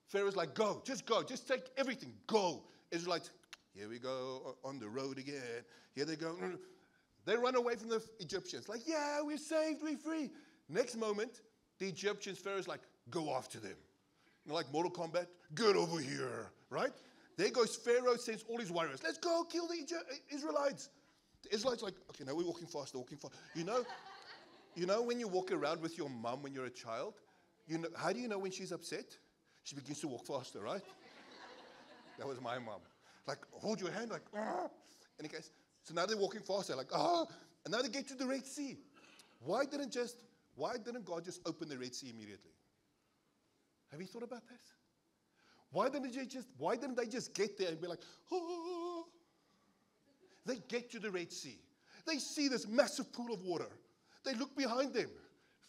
Pharaoh's like, go, just take everything, go. Israelites, here we go, on the road again. Here they go. They run away from the Egyptians. Like, yeah, we're saved, we're free. Next moment, the Egyptians, Pharaoh's like, go after them. Like Mortal Kombat, get over here, right? There goes Pharaoh, sends all his warriors. Let's go kill the Israelites. The Israelites like, okay, now we're walking fast. You know when you walk around with your mom when you're a child, how do you know when she's upset? She begins to walk faster, right? That was my mom. Like, hold your hand, like, ah. And he goes, so now they're walking faster, like, ah. And now they get to the Red Sea. Why didn't God just open the Red Sea immediately? Have you thought about this? Why didn't they just get there and be like, oh? They get to the Red Sea. They see this massive pool of water. They look behind them,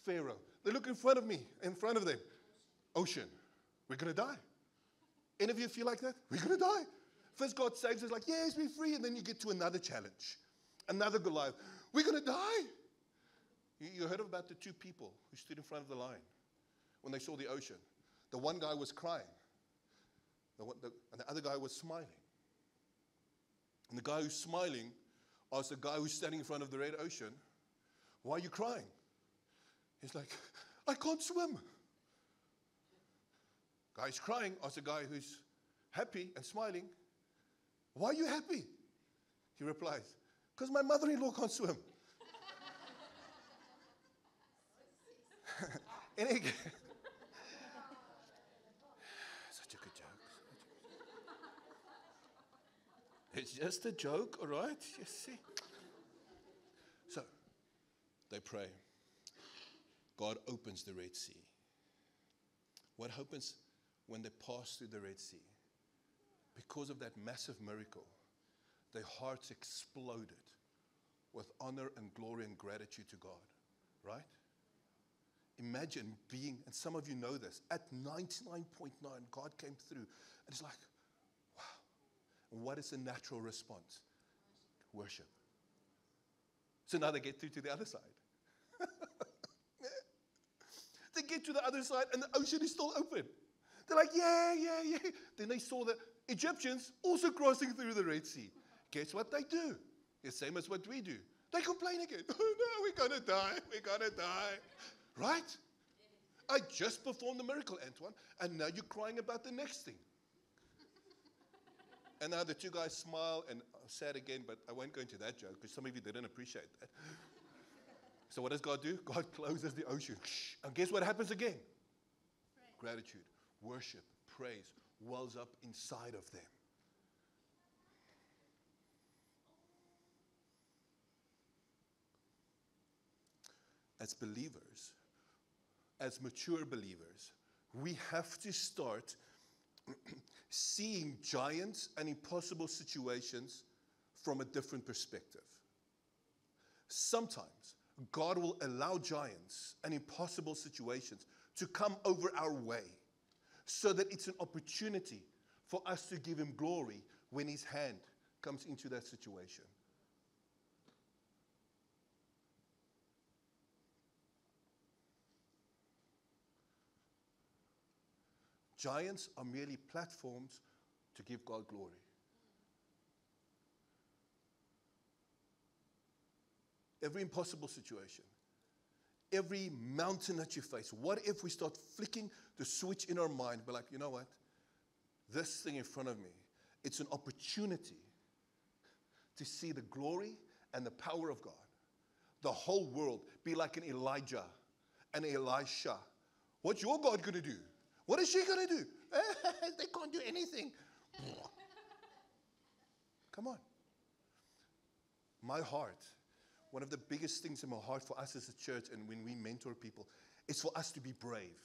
Pharaoh. They look in front of them, ocean. We're going to die. Any of you feel like that? We're going to die. First God saves us like, yes, we're free. And then you get to another challenge, another Goliath. We're going to die. You heard about the two people who stood in front of the line when they saw the ocean. The one guy was crying. And the other guy was smiling. And the guy who's smiling asked the guy who's standing in front of the red ocean, why are you crying? He's like, I can't swim. Guy's crying, asked the guy who's happy and smiling, why are you happy? He replies, because my mother-in-law can't swim. And he, such a good joke. It's just a joke, all right? You see. They pray. God opens the Red Sea. What happens when they pass through the Red Sea? Because of that massive miracle, their hearts exploded with honor and glory and gratitude to God, right? Imagine being, and some of you know this, at 99.9, God came through. And it's like, wow. And what is the natural response? Worship. So now they get through to the other side. They get to the other side and the ocean is still open. They're like, yeah. Then they saw the Egyptians also crossing through the Red Sea. Guess what they do? The same as what we do. They complain again. Oh no, we're going to die. Right? I just performed the miracle, Antoine, and now you're crying about the next thing. And now the two guys smile and are sad again, but I won't go into that joke because some of you didn't appreciate that. So what does God do? God closes the ocean. And guess what happens again? Pray. Gratitude, worship, praise wells up inside of them. As believers, as mature believers, we have to start seeing giants and impossible situations from a different perspective. Sometimes God will allow giants and impossible situations to come over our way so that it's an opportunity for us to give him glory when his hand comes into that situation. Giants are merely platforms to give God glory. Every impossible situation, every mountain that you face, what if we start flicking the switch in our mind? We're like, you know what? This thing in front of me, it's an opportunity to see the glory and the power of God. The whole world be like an Elijah and Elisha. What's your God going to do? What is she going to do? They can't do anything. Come on. My heart, one of the biggest things in my heart for us as a church and when we mentor people, is for us to be brave.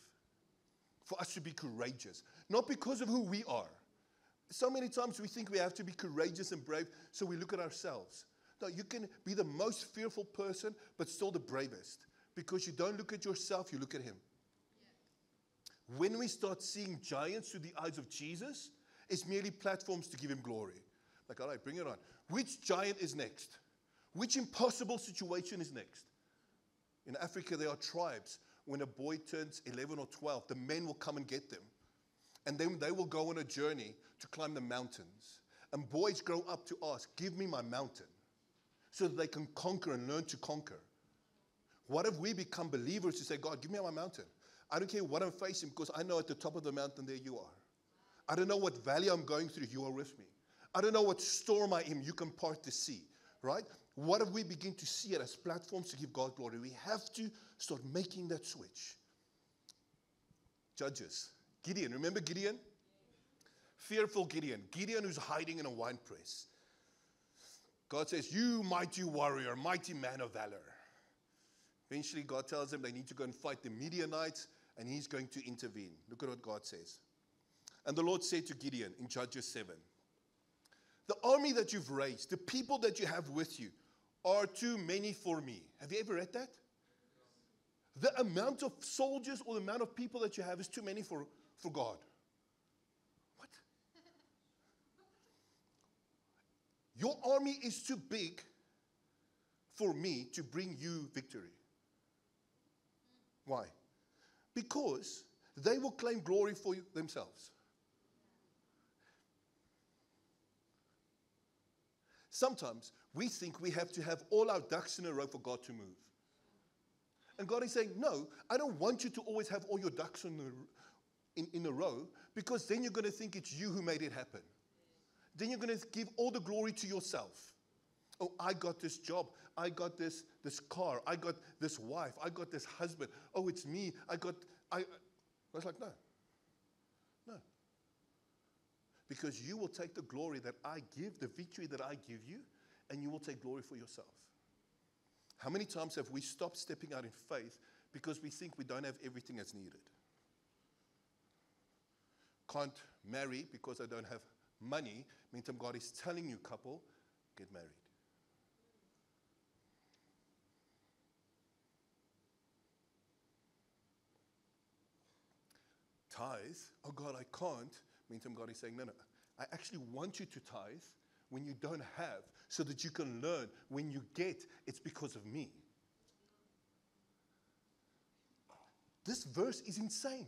For us to be courageous. Not because of who we are. So many times we think we have to be courageous and brave, so we look at ourselves. No, you can be the most fearful person, but still the bravest. Because you don't look at yourself, you look at him. When we start seeing giants through the eyes of Jesus, it's merely platforms to give him glory. Like, all right, bring it on. Which giant is next? Which impossible situation is next? In Africa, there are tribes. When a boy turns 11 or 12, the men will come and get them. And then they will go on a journey to climb the mountains. And boys grow up to ask, give me my mountain. So that they can conquer and learn to conquer. What if we become believers to say, God, give me my mountain? I don't care what I'm facing because I know at the top of the mountain there you are. I don't know what valley I'm going through, you are with me. I don't know what storm I am, you can part the sea, right? What if we begin to see it as platforms to give God glory? We have to start making that switch. Judges. Gideon, remember Gideon? Fearful Gideon. Gideon who's hiding in a wine press. God says, you mighty warrior, mighty man of valor. Eventually God tells them they need to go and fight the Midianites. And he's going to intervene. Look at what God says. And the Lord said to Gideon in Judges 7, the army that you've raised, the people that you have with you, are too many for me. Have you ever read that? The amount of soldiers or the amount of people that you have is too many for God. What? Your army is too big for me to bring you victory. Why? Because they will claim glory for themselves. Sometimes we think we have to have all our ducks in a row for God to move. And God is saying, no, I don't want you to always have all your ducks in a row, because then you're going to think it's you who made it happen. Then you're going to give all the glory to yourself. Oh, I got this job. I got this car. I got this wife. I got this husband. Oh, it's me. I was like, no. Because you will take the glory that I give, the victory that I give you, and you will take glory for yourself. How many times have we stopped stepping out in faith because we think we don't have everything that's needed? Can't marry because I don't have money. Meantime, God is telling you, couple, get married. Tithe, oh God, I can't. Meantime, God is saying, no, I actually want you to tithe when you don't have, so that you can learn when you get, it's because of me. This verse is insane.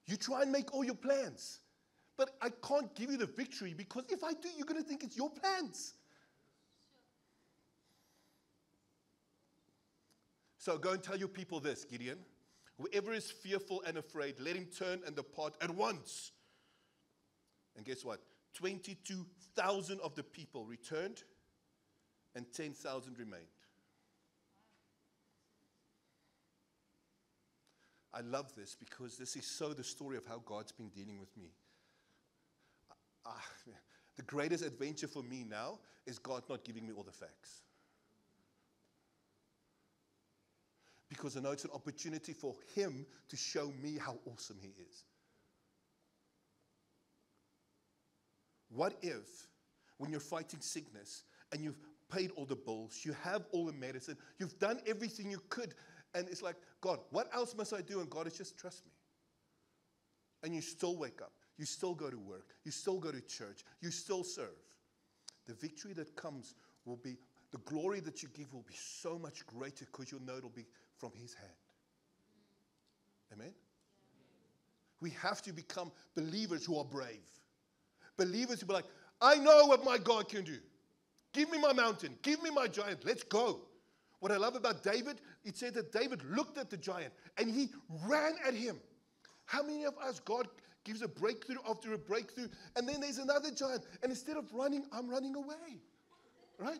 You try and make all your plans, but I can't give you the victory, because if I do, you're going to think it's your plans. So go and tell your people this, Gideon. Whoever is fearful and afraid, let him turn and depart at once. And guess what? 22,000 of the people returned and 10,000 remained. I love this because this is so the story of how God's been dealing with me. The greatest adventure for me now is God not giving me all the facts. Because I know it's an opportunity for Him to show me how awesome He is. What if, when you're fighting sickness and you've paid all the bills, you have all the medicine, you've done everything you could, and it's like, God, what else must I do? And God is just, trust me. And you still wake up. You still go to work. You still go to church. You still serve. The victory that comes will be, the glory that you give will be so much greater, because you'll know it'll be from His hand. Amen? We have to become believers who are brave. Believers who be like, I know what my God can do. Give me my mountain. Give me my giant. Let's go. What I love about David, it said that David looked at the giant and he ran at him. How many of us, God gives a breakthrough after a breakthrough, and then there's another giant, and instead of running, I'm running away. Right?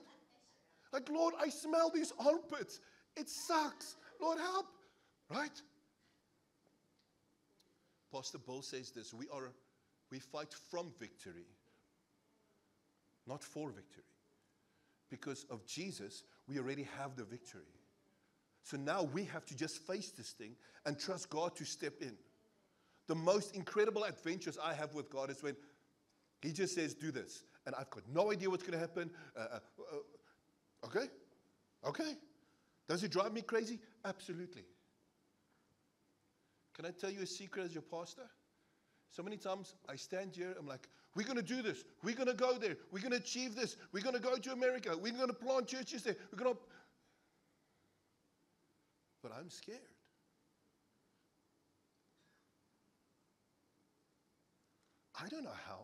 Like, Lord, I smell these armpits. It sucks. Lord, help. Right? Pastor Bill says this, we fight from victory, not for victory. Because of Jesus, we already have the victory. So now we have to just face this thing and trust God to step in. The most incredible adventures I have with God is when He just says, do this. And I've got no idea what's going to happen. Okay. Does it drive me crazy? Absolutely. Can I tell you a secret as your pastor? So many times I stand here, I'm like, we're going to do this. We're going to go there. We're going to achieve this. We're going to go to America. We're going to plant churches there. But I'm scared. I don't know how.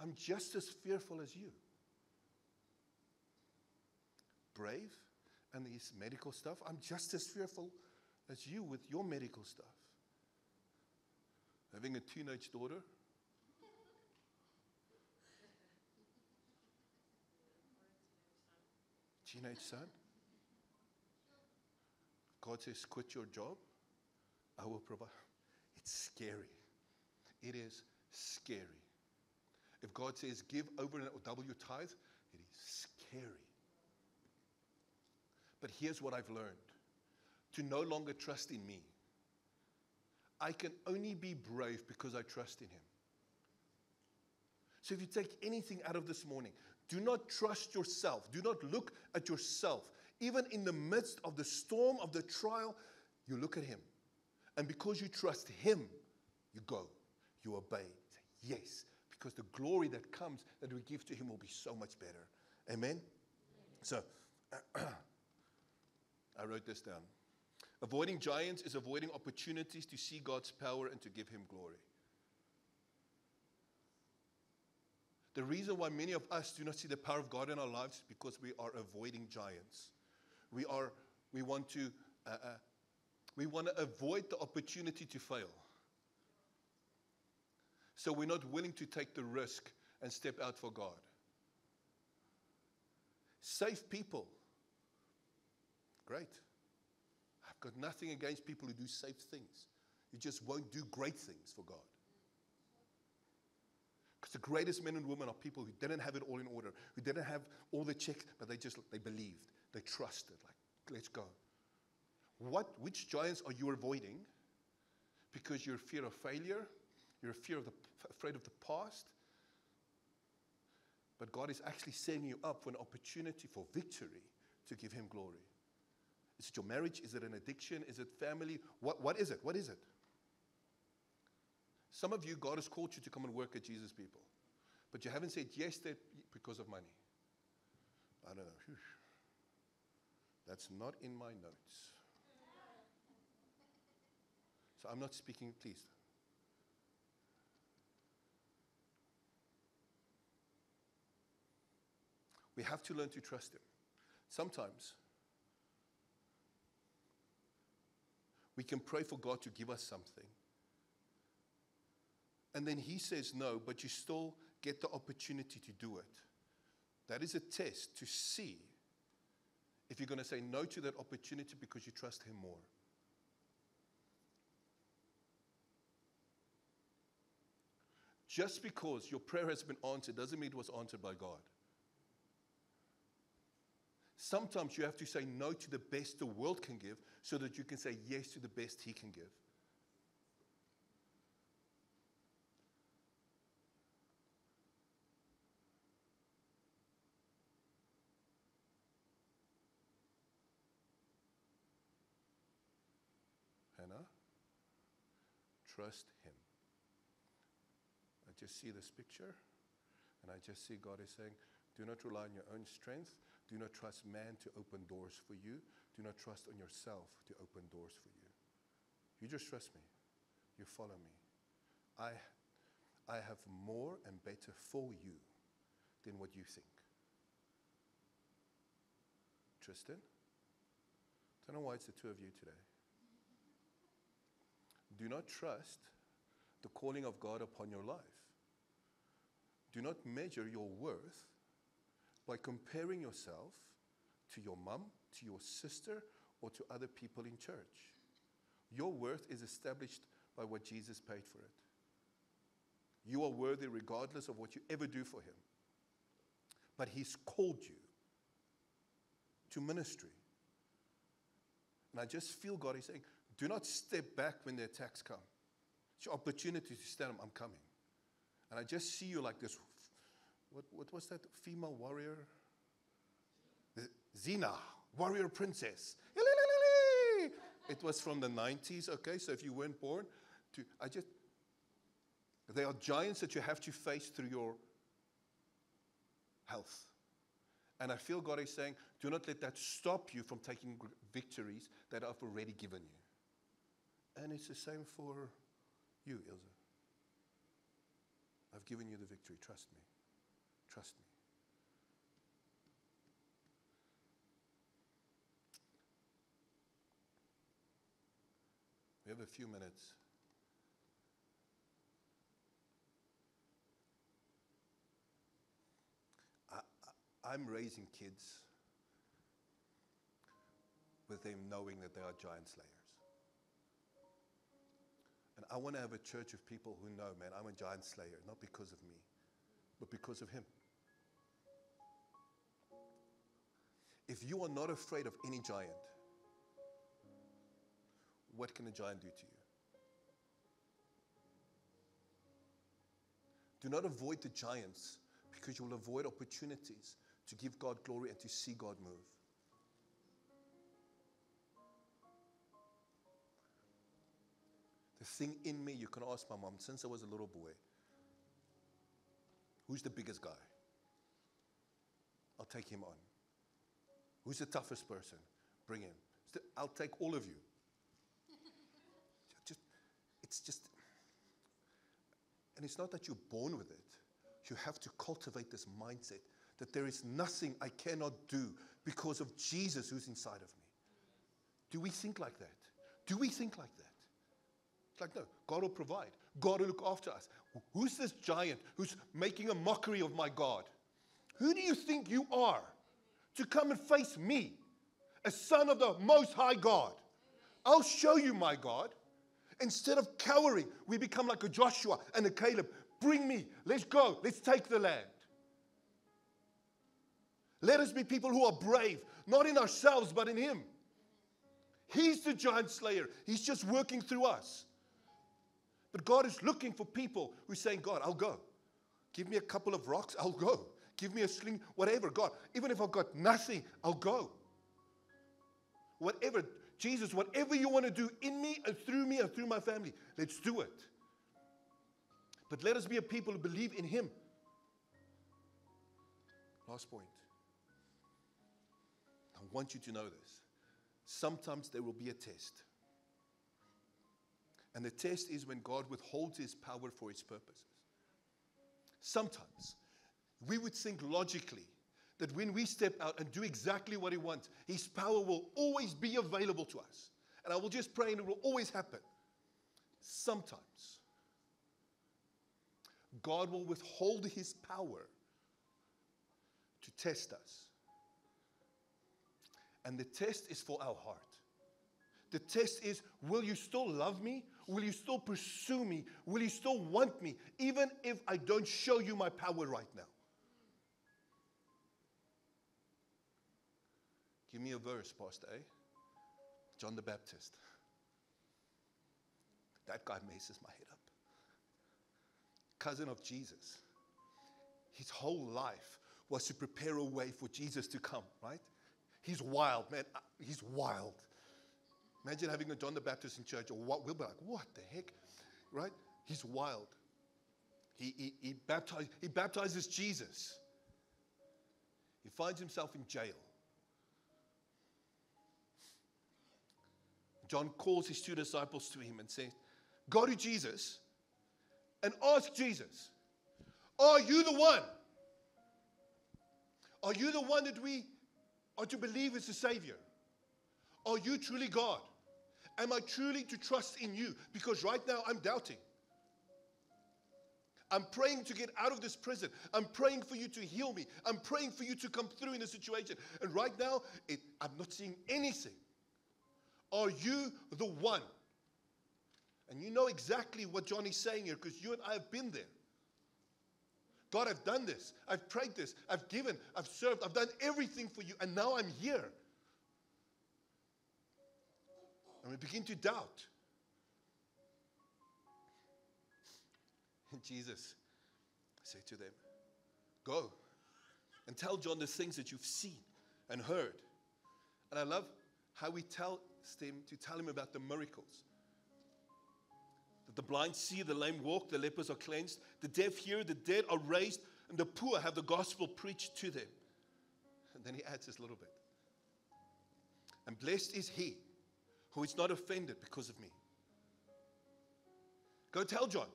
I'm just as fearful as you. Brave and these medical stuff, I'm just as fearful as you with your medical stuff. Having a teenage daughter. Teenage son. God says, quit your job. I will provide. It's scary. It is scary. If God says, give over and double your tithe, it is scary. But here's what I've learned. To no longer trust in me. I can only be brave because I trust in Him. So if you take anything out of this morning, do not trust yourself. Do not look at yourself. Even in the midst of the storm, of the trial, you look at Him. And because you trust Him, you go. You obey. Say, yes. Because the glory that comes, that we give to Him, will be so much better. Amen? So, I wrote this down. Avoiding giants is avoiding opportunities to see God's power and to give Him glory. The reason why many of us do not see the power of God in our lives is because we are avoiding giants. We want to avoid the opportunity to fail. So we're not willing to take the risk and step out for God. Safe people. Great. I've got nothing against people who do safe things. You just won't do great things for God. Because the greatest men and women are people who didn't have it all in order, who didn't have all the checks, but they believed, they trusted. Like, let's go. Which giants are you avoiding? Because you're fear of failure, you're afraid of the past. But God is actually setting you up for an opportunity for victory to give Him glory. Is it your marriage? Is it an addiction? Is it family? What is it? What is it? Some of you, God has called you to come and work at Jesus People. But you haven't said yes to it because of money. I don't know. Whew. That's not in my notes. So I'm not speaking, please. We have to learn to trust Him. Sometimes we can pray for God to give us something. And then He says no, but you still get the opportunity to do it. That is a test to see if you're going to say no to that opportunity because you trust Him more. Just because your prayer has been answered doesn't mean it was answered by God. Sometimes you have to say no to the best the world can give so that you can say yes to the best He can give. Hannah, trust Him. I just see this picture, and I just see God is saying, do not rely on your own strength. Do not trust man to open doors for you. Do not trust on yourself to open doors for you. You just trust me. You follow me. I have more and better for you than what you think. Tristan? I don't know why it's the two of you today. Do not trust the calling of God upon your life. Do not measure your worth by comparing yourself to your mom, to your sister, or to other people in church. Your worth is established by what Jesus paid for it. You are worthy regardless of what you ever do for Him. But He's called you to ministry. And I just feel God is saying, do not step back when the attacks come. It's your opportunity to stand up. I'm coming. And I just see you like this. What was that female warrior? Xena, warrior princess. It was from the 90s, okay? So if you weren't born, there are giants that you have to face through your health. And I feel God is saying, do not let that stop you from taking victories that I've already given you. And it's the same for you, Ilse. I've given you the victory. Trust me. Trust me. We have a few minutes. I'm raising kids with them knowing that they are giant slayers. And I want to have a church of people who know, man, I'm a giant slayer, not because of me, but because of Him. If you are not afraid of any giant, what can a giant do to you? Do not avoid the giants, because you will avoid opportunities to give God glory and to see God move. The thing in me, you can ask my mom, since I was a little boy, who's the biggest guy? I'll take him on. Who's the toughest person? Bring him. I'll take all of you. It's just, and it's not that you're born with it. You have to cultivate this mindset that there is nothing I cannot do because of Jesus who's inside of me. Do we think like that? Do we think like that? It's like, no, God will provide. God will look after us. Who's this giant who's making a mockery of my God? Who do you think you are to come and face me, a son of the Most High God? I'll show you my God. Instead of cowering, we become like a Joshua and a Caleb, Bring me. Let's go. Let's take the land. Let us be people who are brave, not in ourselves, but in Him. He's the giant slayer. He's just working through us. But God is looking for people who are saying, God, I'll go. Give me a couple of rocks, I'll go. Give me a sling, whatever. God, even if I've got nothing, I'll go. Whatever, Jesus, whatever you want to do in me and through my family, let's do it. But let us be a people who believe in Him. Last point. I want you to know this. Sometimes there will be a test. And the test is when God withholds His power for His purposes. Sometimes we would think logically that when we step out and do exactly what He wants, His power will always be available to us. And I will just pray and it will always happen. Sometimes God will withhold His power to test us. And the test is for our heart. The test is, will you still love me? Will you still pursue me? Will you still want me, even if I don't show you my power right now? Give me a verse, Pastor A. John the Baptist. That guy messes my head up. Cousin of Jesus. His whole life was to prepare a way for Jesus to come, right? He's wild, man. He's wild. Imagine having a John the Baptist in church, or what? We'll be like, what the heck? Right? He's wild. He baptizes Jesus. He finds himself in jail. John calls his two disciples to him and says, go to Jesus and ask Jesus, are you the one? Are you the one that we are to believe is the Savior? Are you truly God? Am I truly to trust in you? Because right now I'm doubting. I'm praying to get out of this prison. I'm praying for you to heal me. I'm praying for you to come through in the situation. And right now, I'm not seeing anything. Are you the one? And you know exactly what John is saying here, because you and I have been there. God, I've done this. I've prayed this. I've given. I've served. I've done everything for you. And now I'm here. And we begin to doubt. And Jesus said to them, go and tell John the things that you've seen and heard. And I love how we tell him about the miracles. That the blind see, the lame walk, the lepers are cleansed, the deaf hear, the dead are raised, and the poor have the gospel preached to them. And then he adds this little bit. And blessed is he who is not offended because of me. Go tell John.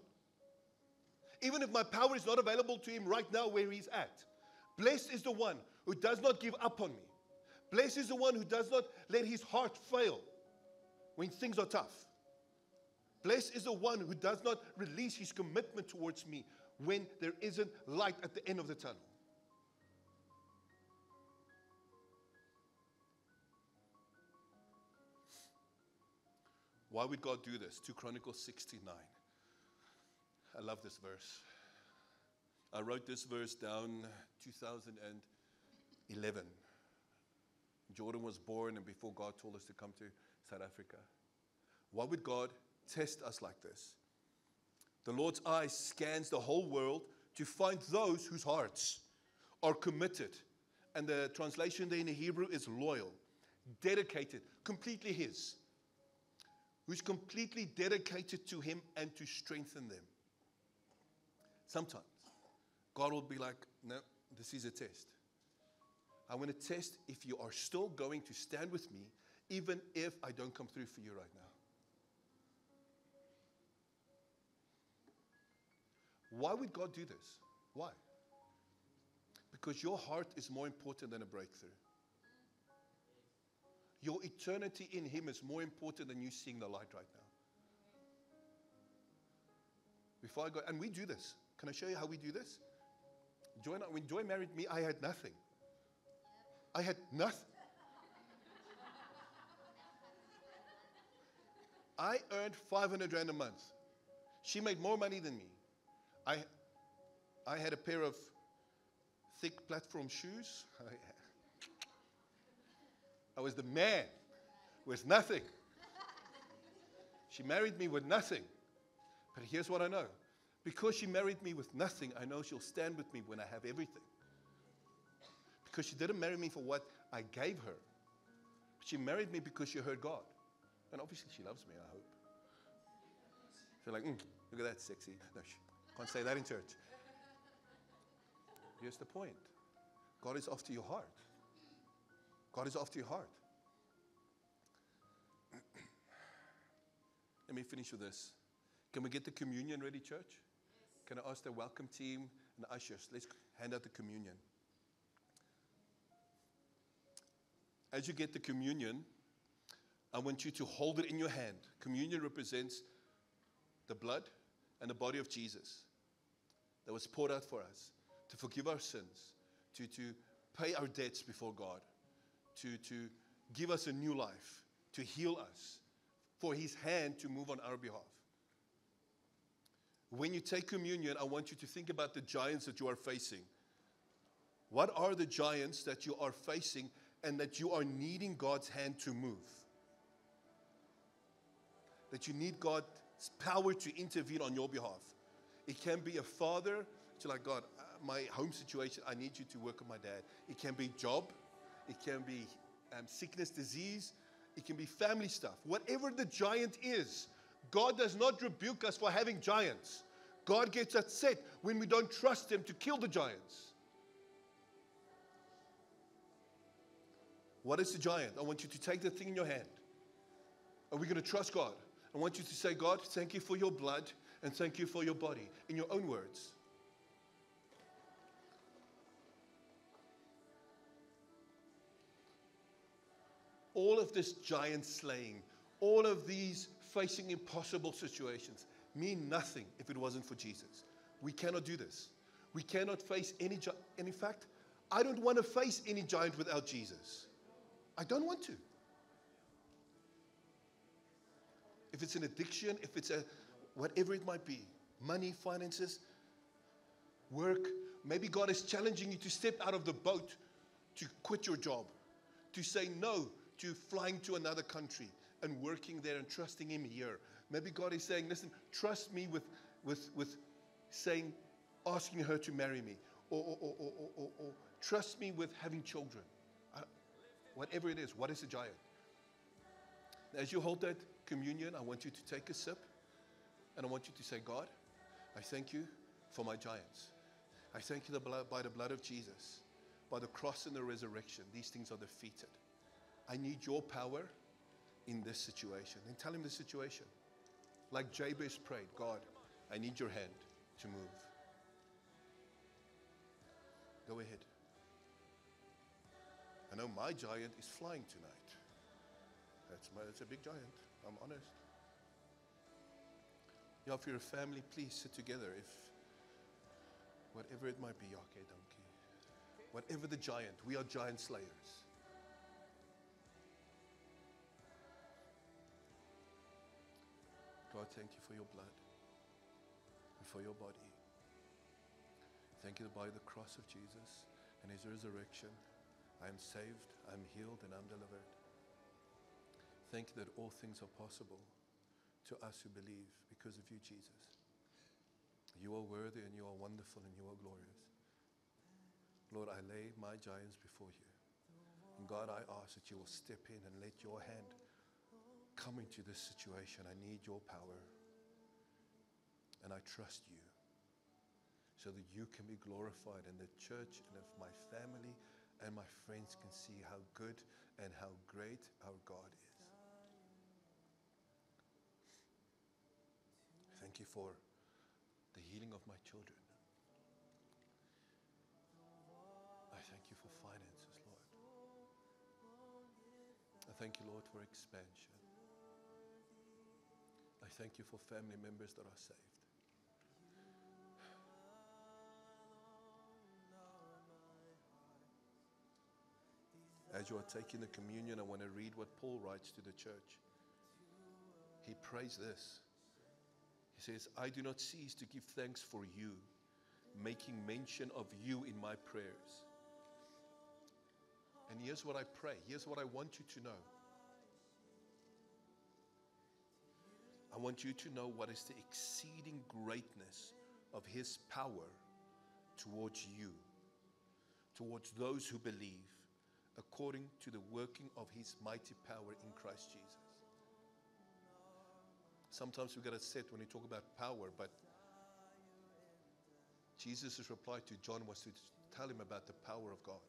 Even if my power is not available to him right now where he's at, blessed is the one who does not give up on me. Blessed is the one who does not let his heart fail when things are tough. Blessed is the one who does not release his commitment towards me when there isn't light at the end of the tunnel. Why would God do this? 2 Chronicles 69. I love this verse. I wrote this verse down 2011. Jordan was born and before God told us to come to South Africa. Why would God test us like this? The Lord's eye scans the whole world to find those whose hearts are committed. And the translation there in the Hebrew is loyal, dedicated, completely His. Who's completely dedicated to Him and to strengthen them. Sometimes God will be like, no, this is a test. I want to test if you are still going to stand with me, even if I don't come through for you right now. Why would God do this? Why? Because your heart is more important than a breakthrough. Your eternity in Him is more important than you seeing the light right now. Before I go, and we do this. Can I show you how we do this? When Joy married me, I had nothing. I had nothing. I earned 500 rand a month. She made more money than me. I had a pair of thick platform shoes. I was the man with nothing. She married me with nothing. But here's what I know. Because she married me with nothing, I know she'll stand with me when I have everything. Because she didn't marry me for what I gave her. She married me because she heard God. And obviously she loves me, I hope. She's like, look at that, sexy. No, can't say that in church. Here's the point. God is after your heart. God is after your heart. Let me finish with this. Can we get the communion ready, church? Can I ask the welcome team and the ushers? Let's hand out the communion. As you get the communion, I want you to hold it in your hand. Communion represents the blood and the body of Jesus that was poured out for us to forgive our sins, to pay our debts before God, to give us a new life, to heal us, for His hand to move on our behalf. When you take communion, I want you to think about the giants that you are facing. What are the giants that you are facing and that you are needing God's hand to move? That you need God's power to intervene on your behalf. It can be a father, you're like, God, my home situation, I need you to work with my dad. It can be job. It can be sickness, disease. It can be family stuff. Whatever the giant is, God does not rebuke us for having giants. God gets upset when we don't trust Him to kill the giants. What is the giant? I want you to take the thing in your hand. Are we going to trust God? I want you to say, God, thank you for your blood and thank you for your body, in your own words. All of this giant slaying, all of these facing impossible situations mean nothing if it wasn't for Jesus. We cannot do this. We cannot face any giant. And in fact, I don't want to face any giant without Jesus. I don't want to. If it's an addiction, if it's whatever it might be, money, finances, work, maybe God is challenging you to step out of the boat, to quit your job, to say no to flying to another country and working there and trusting Him here. Maybe God is saying, listen, trust me with saying, asking her to marry me, or trust me with having children. Whatever it is, what is a giant? As you hold that communion, I want you to take a sip, and I want you to say, God, I thank you for my giants. I thank you by the blood of Jesus, by the cross and the resurrection, these things are defeated. I need your power in this situation. And tell Him the situation. Like Jabez prayed, God, I need your hand to move. Go ahead. I know my giant is flying tonight. That's a big giant, I'm honest. Yeah, if you're a family, please sit together. If whatever it might be, okay, donkey. Whatever the giant, we are giant slayers. God, thank you for your blood and for your body. Thank you that by the cross of Jesus and His resurrection, I am saved, I'm healed, and I'm delivered. Thank you that all things are possible to us who believe because of you, Jesus. You are worthy and you are wonderful and you are glorious. Lord, I lay my giants before you. And God, I ask that you will step in and let your hand come into this situation. I need your power. And I trust you so that you can be glorified in the church and if my family and my friends can see how good and how great our God is. Thank you for the healing of my children. I thank you for finances, Lord. I thank you, Lord, for expansion. I thank you for family members that are saved. As you are taking the communion, I want to read what Paul writes to the church. He prays this. He says, I do not cease to give thanks for you, making mention of you in my prayers. And here's what I pray. Here's what I want you to know. I want you to know what is the exceeding greatness of His power towards you, towards those who believe, according to the working of His mighty power in Christ Jesus. Sometimes we get upset when we talk about power, but Jesus' reply to John was to tell him about the power of God.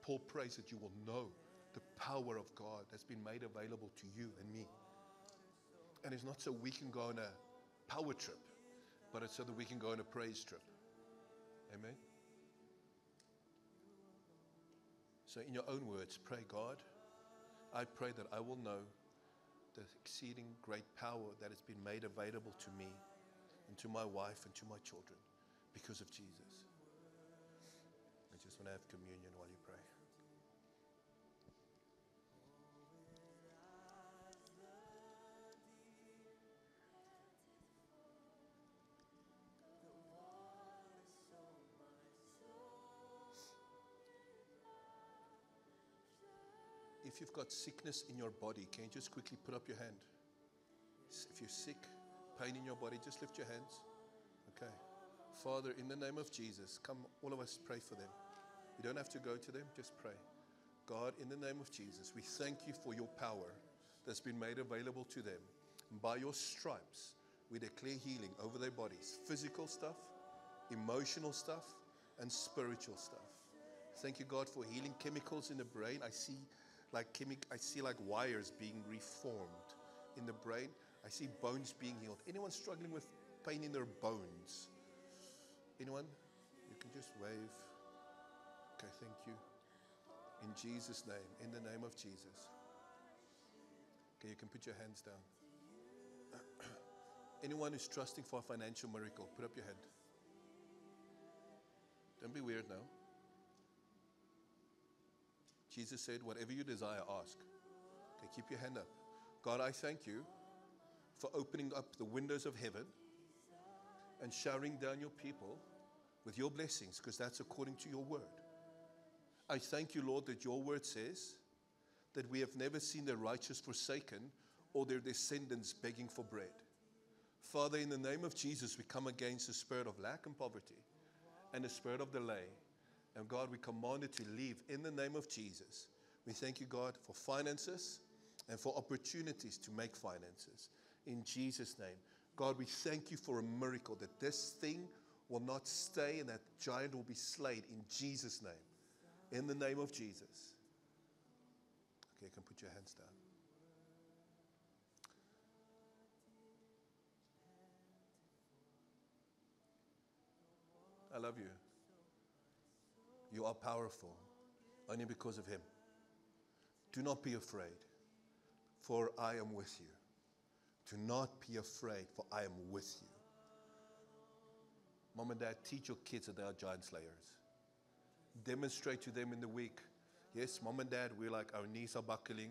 Paul prays that you will know the power of God that's been made available to you and me. And it's not so we can go on a power trip, but it's so that we can go on a praise trip. Amen? So in your own words, pray, God, I pray that I will know the exceeding great power that has been made available to me and to my wife and to my children because of Jesus. I just want to have communion while you pray. If you've got sickness in your body, can you just quickly put up your hand? If you're sick, pain in your body, just lift your hands. Okay. Father, in the name of Jesus, come, all of us pray for them. You don't have to go to them, just pray. God, in the name of Jesus, we thank you for your power that's been made available to them. And by your stripes, we declare healing over their bodies. Physical stuff, emotional stuff, and spiritual stuff. Thank you, God, for healing chemicals in the brain. I see like wires being reformed in the brain. I see bones being healed. Anyone struggling with pain in their bones? Anyone? You can just wave. Okay, thank you. In Jesus' name, in the name of Jesus. Okay, you can put your hands down. Anyone who's trusting for a financial miracle, put up your hand. Don't be weird now. Jesus said, whatever you desire, ask. Okay, keep your hand up. God, I thank you for opening up the windows of heaven and showering down your people with your blessings, because that's according to your word. I thank you, Lord, that your word says that we have never seen the righteous forsaken or their descendants begging for bread. Father, in the name of Jesus, we come against the spirit of lack and poverty and the spirit of delay. And God, we command it to leave in the name of Jesus. We thank you, God, for finances and for opportunities to make finances. In Jesus' name. God, we thank you for a miracle, that this thing will not stay and that giant will be slain in Jesus' name. In the name of Jesus. Okay, you can put your hands down. I love you. You are powerful only because of Him. Do not be afraid, for I am with you. Do not be afraid, for I am with you. Mom and Dad, teach your kids that they are giant slayers. Demonstrate to them in the week. Yes, Mom and Dad, we're like, our knees are buckling,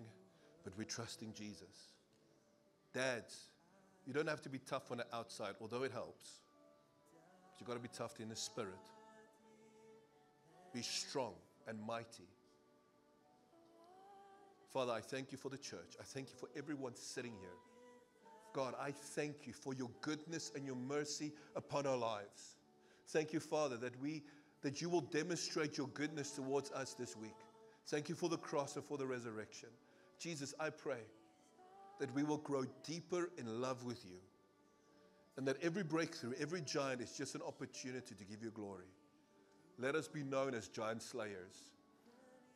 but we trust in Jesus. Dads, you don't have to be tough on the outside, although it helps. But you've got to be tough in the spirit. Be strong and mighty. Father, I thank you for the church. I thank you for everyone sitting here. God, I thank you for your goodness and your mercy upon our lives. Thank you, Father, that you will demonstrate your goodness towards us this week. Thank you for the cross and for the resurrection. Jesus, I pray that we will grow deeper in love with you, and that every breakthrough, every giant is just an opportunity to give you glory. Let us be known as giant slayers.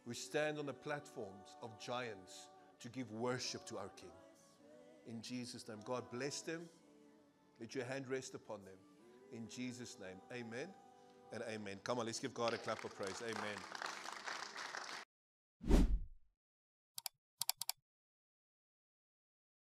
We stand on the platforms of giants to give worship to our King. In Jesus' name, God bless them. Let your hand rest upon them. In Jesus' name, amen and amen. Come on, let's give God a clap of praise. Amen.